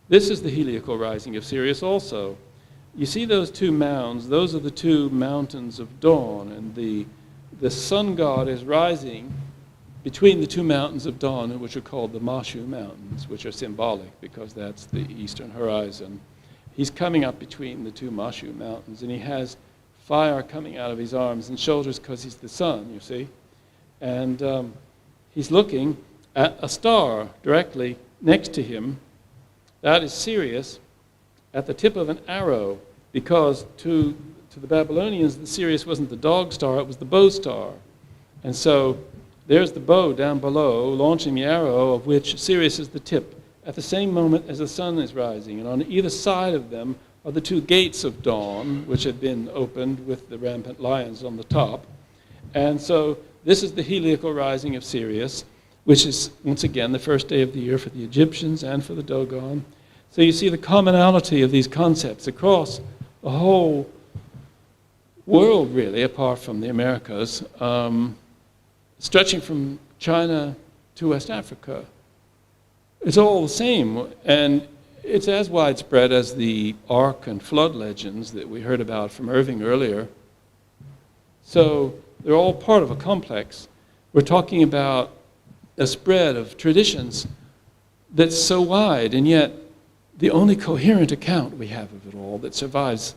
This is the heliacal rising of Sirius also. You see those two mounds, those are the two mountains of dawn, and the sun god is rising between the two mountains of dawn, which are called the Mashu Mountains, which are symbolic because that's the eastern horizon. He's coming up between the two Mashu Mountains, and he has fire coming out of his arms and shoulders because he's the sun, you see. And he's looking at a star directly next to him. That is Sirius at the tip of an arrow, because to the Babylonians, the Sirius wasn't the dog star, it was the bow star. And so there's the bow down below, launching the arrow, of which Sirius is the tip, at the same moment as the sun is rising. And on either side of them are the two gates of dawn, which had been opened with the rampant lions on the top. And so this is the heliacal rising of Sirius, which is, once again, the first day of the year for the Egyptians and for the Dogon. So you see the commonality of these concepts across the whole world, really, apart from the Americas, stretching from China to West Africa. It's all the same. And it's as widespread as the ark and flood legends that we heard about from Irving earlier. So they're all part of a complex. We're talking about a spread of traditions that's so wide, and yet the only coherent account we have of it all that survives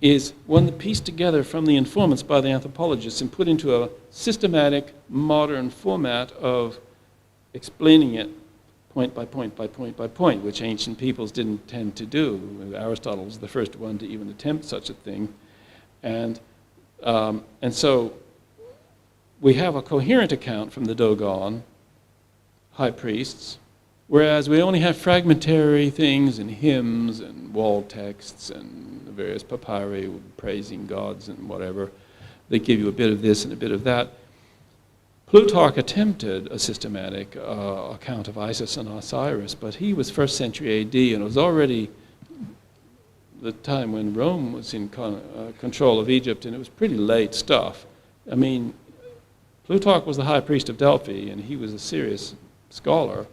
is one that pieced together from the informants by the anthropologists and put into a systematic, modern format of explaining it point by point by point by point, which ancient peoples didn't tend to do. Aristotle was the first one to even attempt such a thing. And so we have a coherent account from the Dogon high priests, whereas we only have fragmentary things and hymns and wall texts and various papyri praising gods and whatever. They give you a bit of this and a bit of that. Plutarch attempted a systematic account of Isis and Osiris, but he was 1st century AD, and it was already the time when Rome was in control of Egypt, and it was pretty late stuff. I mean, Plutarch was the high priest of Delphi, and he was a serious scholar,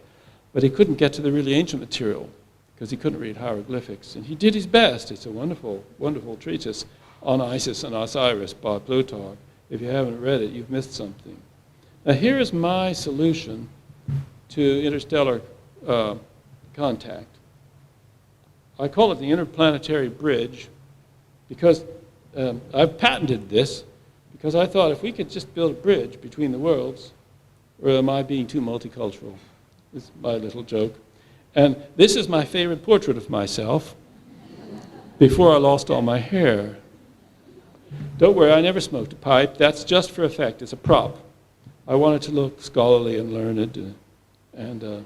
but he couldn't get to the really ancient material because he couldn't read hieroglyphics. And he did his best. It's a wonderful, wonderful treatise on Isis and Osiris by Plutarch. If you haven't read it, you've missed something. Now, here is my solution to interstellar contact. I call it the interplanetary bridge because I've patented this because I thought if we could just build a bridge between the worlds, or am I being too multicultural? This is my little joke. And this is my favorite portrait of myself before I lost all my hair. Don't worry, I never smoked a pipe. That's just for effect. It's a prop. I wanted to look scholarly and learned, and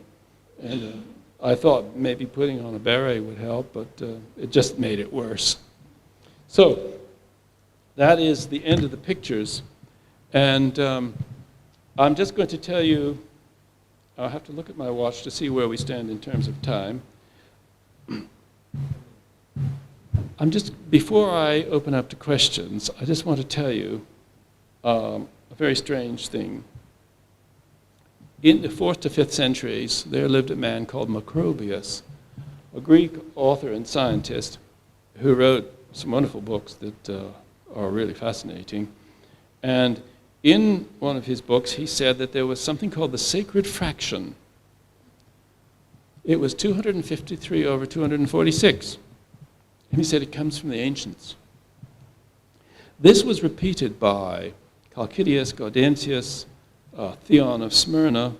I thought maybe putting on a beret would help, but it just made it worse. So that is the end of the pictures, and I'm just going to tell you, I'll have to look at my watch to see where we stand in terms of time. Before I open up to questions, I just want to tell you a very strange thing. In the 4th to 5th centuries, there lived a man called Macrobius, a Greek author and scientist who wrote some wonderful books that are really fascinating. And in one of his books, he said that there was something called the sacred fraction. It was 253 over 246. And he said it comes from the ancients. This was repeated by Chalcidius, Gaudentius, Theon of Smyrna,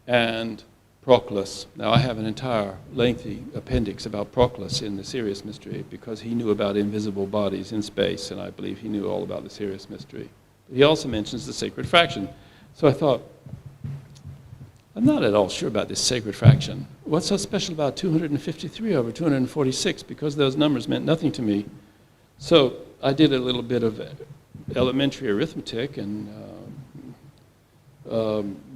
and Proclus. Now, I have an entire lengthy appendix about Proclus in the Sirius mystery because he knew about invisible bodies in space, and I believe he knew all about the Sirius mystery. But he also mentions the sacred fraction. So I thought, I'm not at all sure about this sacred fraction. What's so special about 253 over 246? Because those numbers meant nothing to me. So I did a little bit of elementary arithmetic and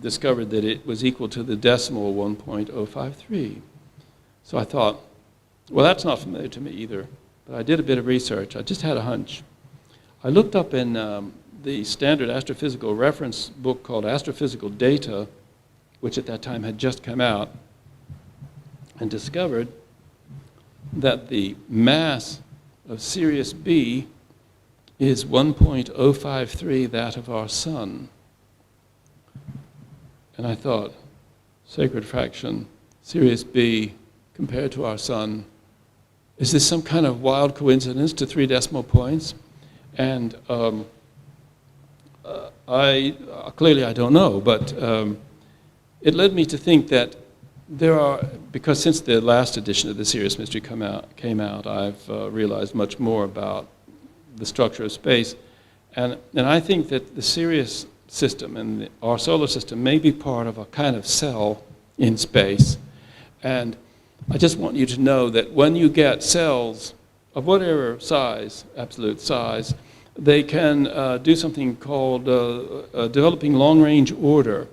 discovered that it was equal to the decimal 1.053. So I thought, well, that's not familiar to me either. But I did a bit of research. I just had a hunch. I looked up in the standard astrophysical reference book called Astrophysical Data, which at that time had just come out, and discovered that the mass of Sirius B is 1.053 that of our sun. And I thought, sacred fraction, Sirius B compared to our sun, is this some kind of wild coincidence to 3 decimal points? And clearly I don't know, but it led me to think that there are, because since the last edition of the Sirius Mystery came out, I've realized much more about the structure of space. And I think that the Sirius system and our solar system may be part of a kind of cell in space. And I just want you to know that when you get cells of whatever size, absolute size, they can do something called developing long-range order.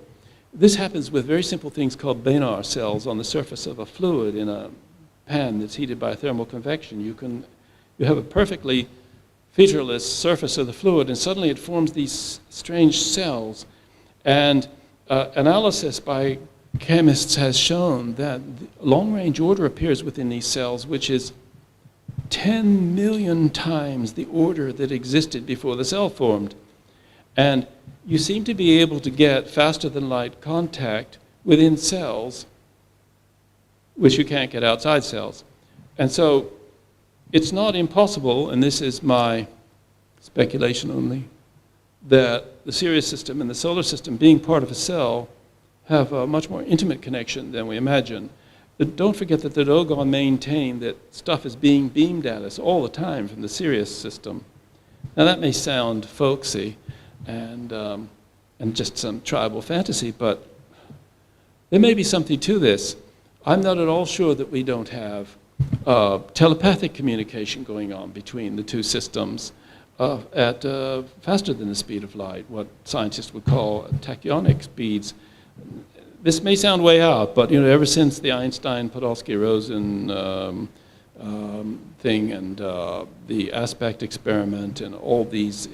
This happens with very simple things called Bénard cells on the surface of a fluid in a pan that's heated by thermal convection. You have a perfectly featureless surface of the fluid, and suddenly it forms these strange cells. And analysis by chemists has shown that long-range order appears within these cells, which is 10 million times the order that existed before the cell formed. And you seem to be able to get faster-than-light contact within cells, which you can't get outside cells. And so it's not impossible, and this is my speculation only, that the Sirius system and the solar system, being part of a cell, have a much more intimate connection than we imagine. But don't forget that the Dogon maintain that stuff is being beamed at us all the time from the Sirius system. Now that may sound folksy and just some tribal fantasy, but there may be something to this. I'm not at all sure that we don't have telepathic communication going on between the two systems at faster than the speed of light, what scientists would call tachyonic speeds. This may sound way out, but ever since the Einstein-Podolsky-Rosen thing and the aspect experiment and all these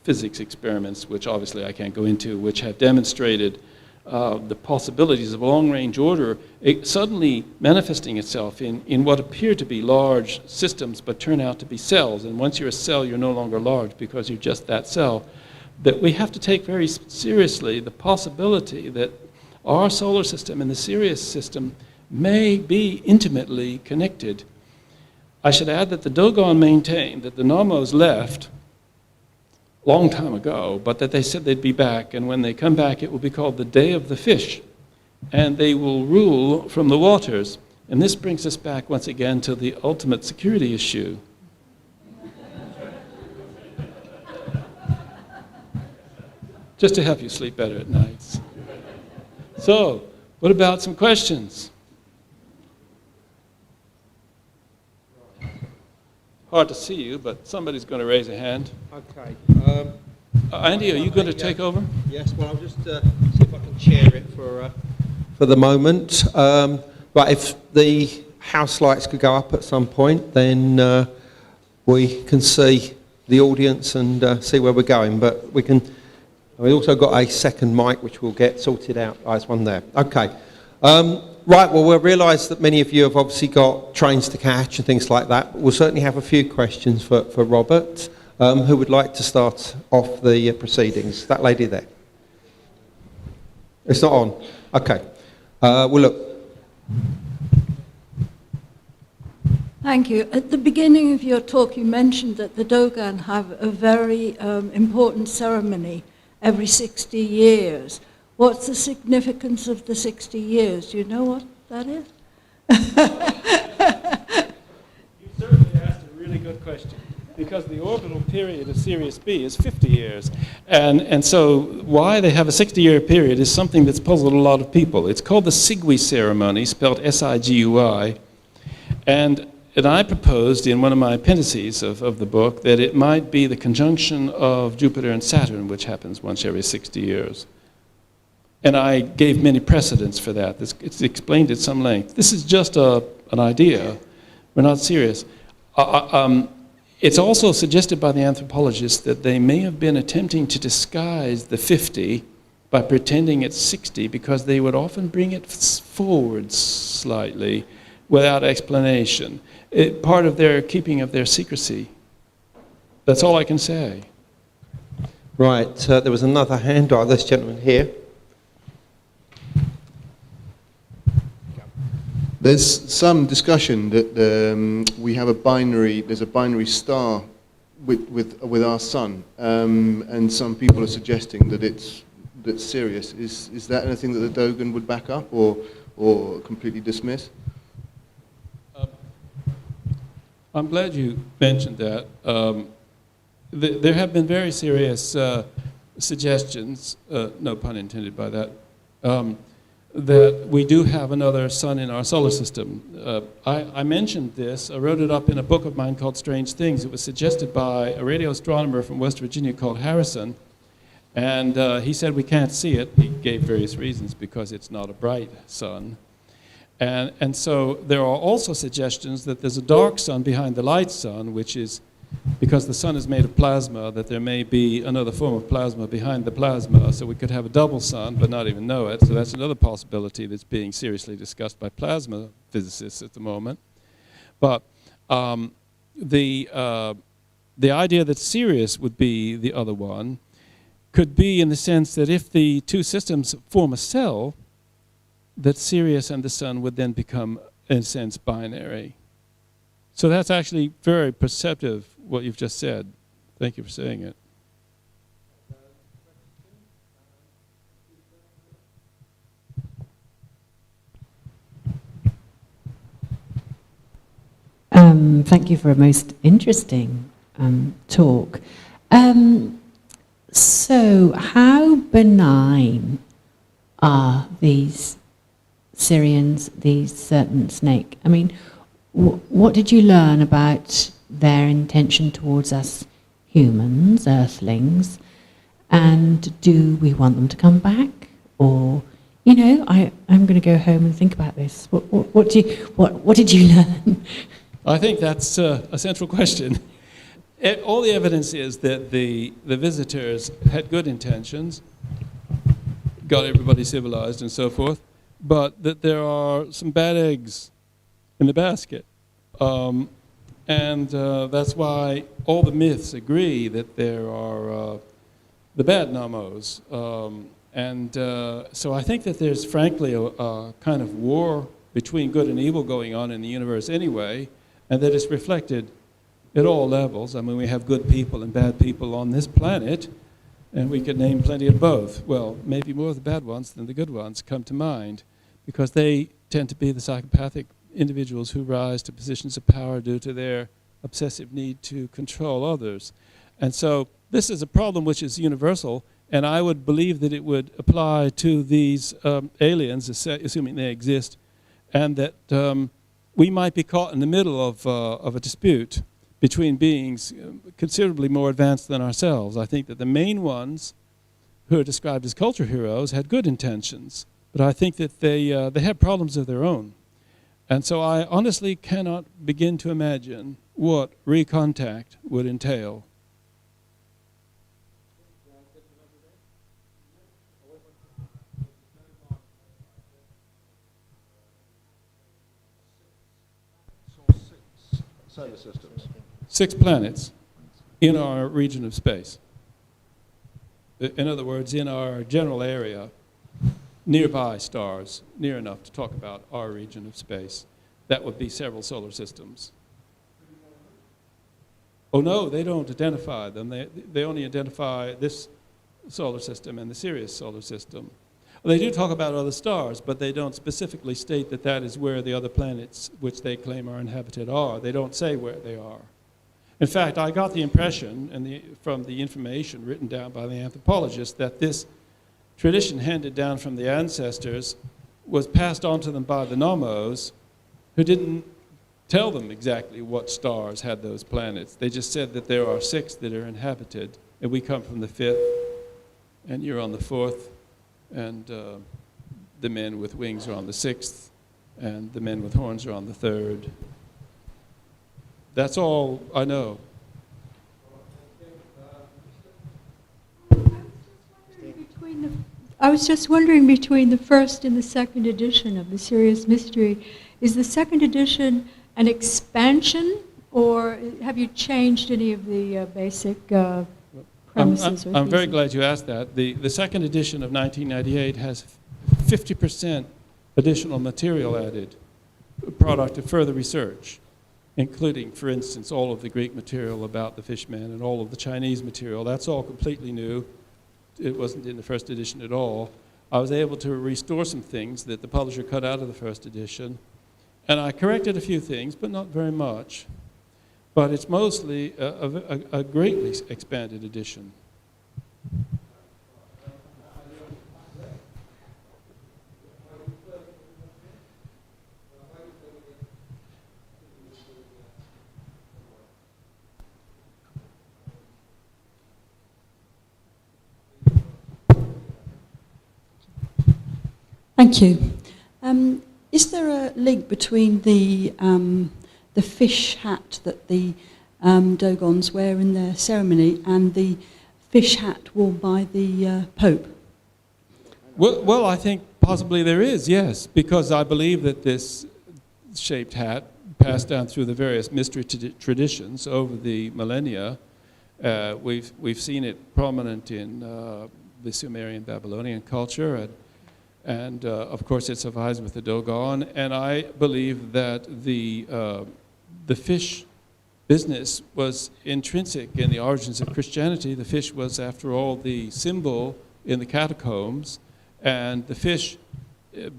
physics experiments, which obviously I can't go into, which have demonstrated the possibilities of long-range order suddenly manifesting itself in what appear to be large systems but turn out to be cells. And once you're a cell, you're no longer large because you're just that cell. That we have to take very seriously the possibility that our solar system and the Sirius system may be intimately connected. I should add that the Dogon maintained that the Nomos left a long time ago, but that they said they'd be back, and when they come back it will be called the Day of the Fish, and they will rule from the waters. And this brings us back once again to the ultimate security issue. Just to help you sleep better at nights. So, what about some questions? Hard to see you, but somebody's going to raise a hand.
Okay.
Andy, are you going to take over?
Yes, well, I'll just see if I can chair it for the moment. But if the house lights could go up at some point, then we can see the audience and see where we're going. But we've also got a second mic which we'll get sorted out. There's one there. Okay. Right, well, we'll realise that many of you have obviously got trains to catch and things like that. But we'll certainly have a few questions for Robert. Who would like to start off the proceedings? That lady there. It's not on. Okay. Well, look.
Thank you. At the beginning of your talk, you mentioned that the Dogon have a very important ceremony every 60 years. What's the significance of the 60 years? Do you know what that is?
You certainly asked a really good question, because the orbital period of Sirius B is 50 years. And so why they have a 60-year period is something that's puzzled a lot of people. It's called the Sigui ceremony, spelled S-I-G-U-I. And I proposed in one of my appendices of the book that it might be the conjunction of Jupiter and Saturn, which happens once every 60 years. And I gave many precedents for that. It's explained at some length. This is just an idea. We're not serious. It's also suggested by the anthropologists that they may have been attempting to disguise the 50 by pretending it's 60, because they would often bring it forward slightly without explanation. Part of their keeping of their secrecy. That's all I can say.
Right, there was another hand. This gentleman here.
There's some discussion that there's a binary star with our sun, and some people are suggesting that's Sirius. Is that anything that the Dogon would back up or completely dismiss?
I'm glad you mentioned that. There have been very serious suggestions, no pun intended by that, that we do have another sun in our solar system. I mentioned this. I wrote it up in a book of mine called Strange Things. It was suggested by a radio astronomer from West Virginia called Harrison. And he said we can't see it. He gave various reasons, because it's not a bright sun. And so there are also suggestions that there's a dark sun behind the light sun, which is because the sun is made of plasma, that there may be another form of plasma behind the plasma, so we could have a double sun but not even know it. So that's another possibility that's being seriously discussed by plasma physicists at the moment. But the idea that Sirius would be the other one could be in the sense that if the two systems form a cell, that Sirius and the sun would then become, in a sense, binary. So that's actually very perceptive, what you've just said. Thank you for saying it.
Thank you for a most interesting talk. So how benign are these Syrians, these certain snake? I mean, what did you learn about their intention towards us humans, earthlings? And do we want them to come back? Or, you know, I'm going to go home and think about this. What did you learn?
I think that's a central question. All the evidence is that the visitors had good intentions, got everybody civilized and so forth, but that there are some bad eggs in the basket. And that's why all the myths agree that there are the bad Namos. So I think that there's frankly a kind of war between good and evil going on in the universe anyway, and that it's reflected at all levels. I mean, we have good people and bad people on this planet, and we could name plenty of both. Well, maybe more of the bad ones than the good ones come to mind, because they tend to be the psychopathic individuals who rise to positions of power due to their obsessive need to control others. And so this is a problem which is universal, and I would believe that it would apply to these aliens, assuming they exist, and that we might be caught in the middle of a dispute between beings considerably more advanced than ourselves. I think that the main ones who are described as culture heroes had good intentions, but I think that they have problems of their own. And so I honestly cannot begin to imagine what recontact would entail.
Solar systems.
6 planets in our region of space. In other words, in our general area, nearby stars, near enough to talk about our region of space. That would be several solar systems. Oh no, they don't identify them. They only identify this solar system and the Sirius solar system. They do talk about other stars, but they don't specifically state that that is where the other planets which they claim are inhabited are. They don't say where they are. In fact, I got the impression from the information written down by the anthropologists that this tradition handed down from the ancestors was passed on to them by the Nomos, who didn't tell them exactly what stars had those planets. They just said that there are 6 that are inhabited, and we come from the 5th, and you're on the 4th, and the men with wings are on the 6th, and the men with horns are on the 3rd. That's all I know.
I was just wondering between the first and the second edition of the Sirius Mystery, is the second edition an expansion, or have you changed any of the basic premises?
I'm very glad you asked that. The second edition of 1998 has 50% additional material added, a product of further research, including, for instance, all of the Greek material about the fishmen and all of the Chinese material. That's all completely new. It wasn't in the first edition at all. I was able to restore some things that the publisher cut out of the first edition, and I corrected a few things, but not very much. But it's mostly a greatly expanded edition.
Thank you. Is there a link between the fish hat that the
Dogons wear in their ceremony, and the fish hat worn by the Pope?
Well, I think possibly there is, yes, because I believe that this shaped hat passed down through the various mystery traditions over the millennia. We've seen it prominent in the Sumerian Babylonian culture, and of course it survives with the Dogon. And I believe that the fish business was intrinsic in the origins of Christianity. The fish was, after all, the symbol in the catacombs, and the fish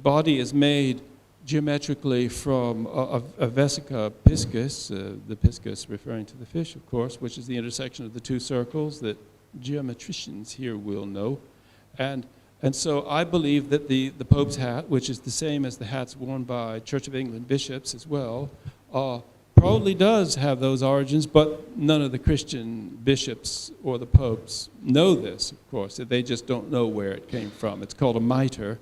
body is made geometrically from a vesica piscis, the piscis referring to the fish, of course, which is the intersection of the two circles that geometricians here will know. And so I believe that the Pope's hat, which is the same as the hats worn by Church of England bishops as well, probably does have those origins, but none of the Christian bishops or the popes know this, of course. They just don't know where it came from. It's called a mitre.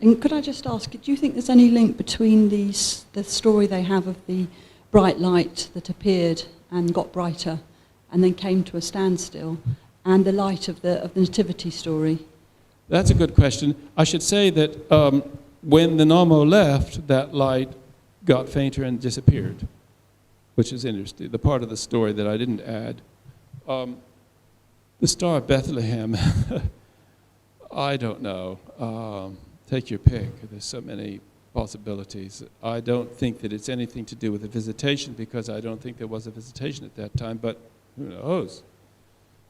And could I just ask, do you think there's any link between the story they have of the bright light that appeared and got brighter and then came to a standstill, and the light of the nativity story?
That's a good question. I should say that when the Nomo left, that light got fainter and disappeared, which is interesting, the part of the story that I didn't add. The Star of Bethlehem, I don't know. Take your pick. There's so many possibilities. I don't think that it's anything to do with a visitation, because I don't think there was a visitation at that time, but who knows?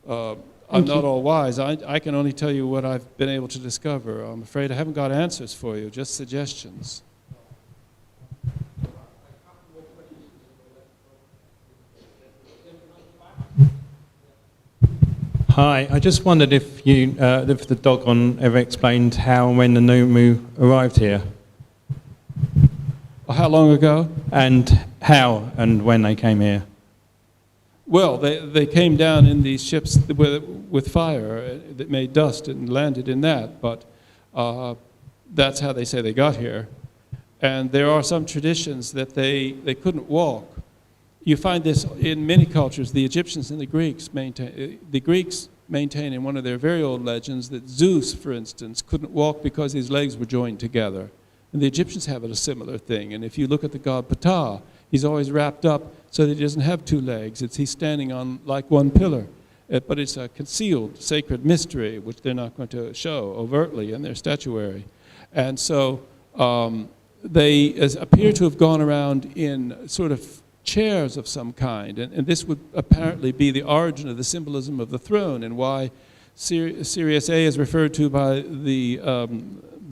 I'm not all wise. I can only tell you what I've been able to discover. I'm afraid I haven't got answers for you, just suggestions.
Hi, I just wondered if the Dogon ever explained how and when the Numu arrived here,
How long ago?
and how and when they came here.
Well, they came down in these ships with fire that made dust and landed in that, but that's how they say they got here. And there are some traditions that they couldn't walk. You find this in many cultures. The Egyptians and the Greeks maintain in one of their very old legends that Zeus, for instance, couldn't walk because his legs were joined together. And the Egyptians have a similar thing. And if you look at the god Ptah, he's always wrapped up so that he doesn't have two legs. He's standing on like one pillar. But it's a concealed sacred mystery, which they're not going to show overtly in their statuary. And so they appear to have gone around in sort of chairs of some kind, and this would apparently be the origin of the symbolism of the throne, and why Sirius A is referred to by the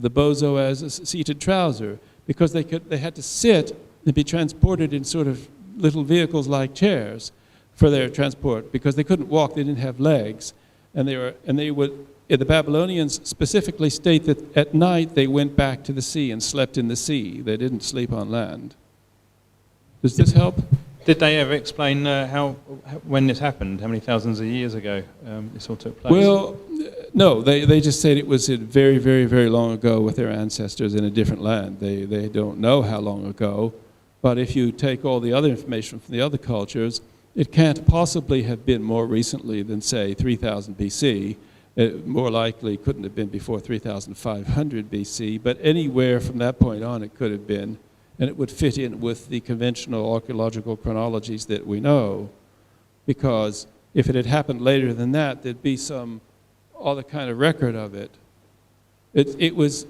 bozo as a seated trouser, because they had to sit and be transported in sort of little vehicles like chairs for their transport, because they couldn't walk, they didn't have legs, and they would. The Babylonians specifically state that at night they went back to the sea and slept in the sea. They didn't sleep on land. Does this help?
Did they ever explain when this happened, how many thousands of years ago this all took place?
Well, no, they just said it was very, very, very long ago with their ancestors in a different land. They don't know how long ago, but if you take all the other information from the other cultures, it can't possibly have been more recently than, say, 3000 BC. It more likely couldn't have been before 3500 BC, but anywhere from that point on it could have been. And it would fit in with the conventional archaeological chronologies that we know, because if it had happened later than that, there'd be some other kind of record of it. It was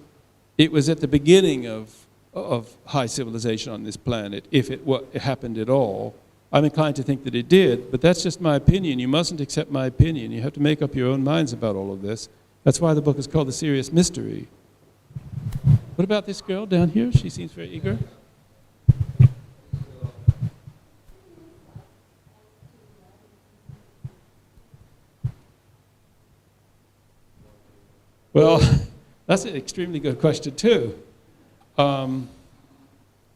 at the beginning of high civilization on this planet, if it happened at all. I'm inclined to think that it did, but that's just my opinion. You mustn't accept my opinion. You have to make up your own minds about all of this. That's why the book is called The Sirius Mystery. What about this girl down here? She seems very eager. Well, that's an extremely good question, too. Why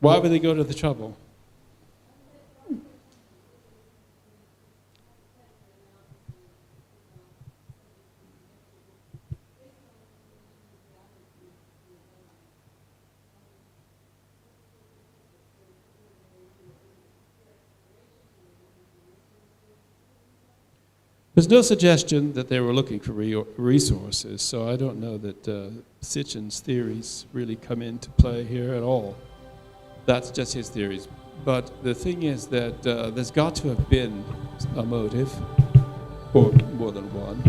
would they go to the trouble? There's no suggestion that they were looking for resources, so I don't know that Sitchin's theories really come into play here at all. That's just his theories. But the thing is that there's got to have been a motive, or more than one.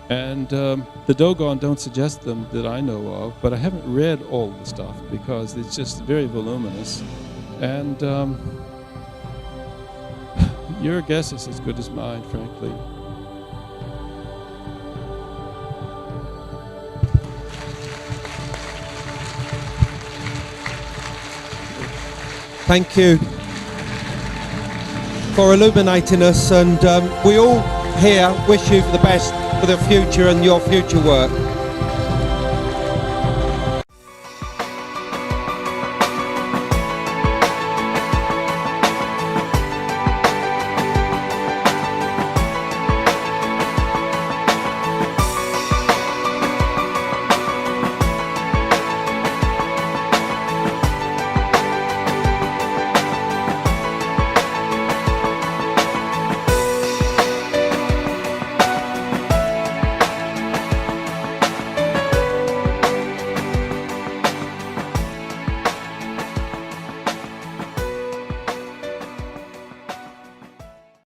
And the Dogon don't suggest them that I know of, but I haven't read all the stuff because it's just very voluminous. And your guess is as good as mine, frankly.
Thank you for illuminating us, and we all here wish you the best for the future and your future work.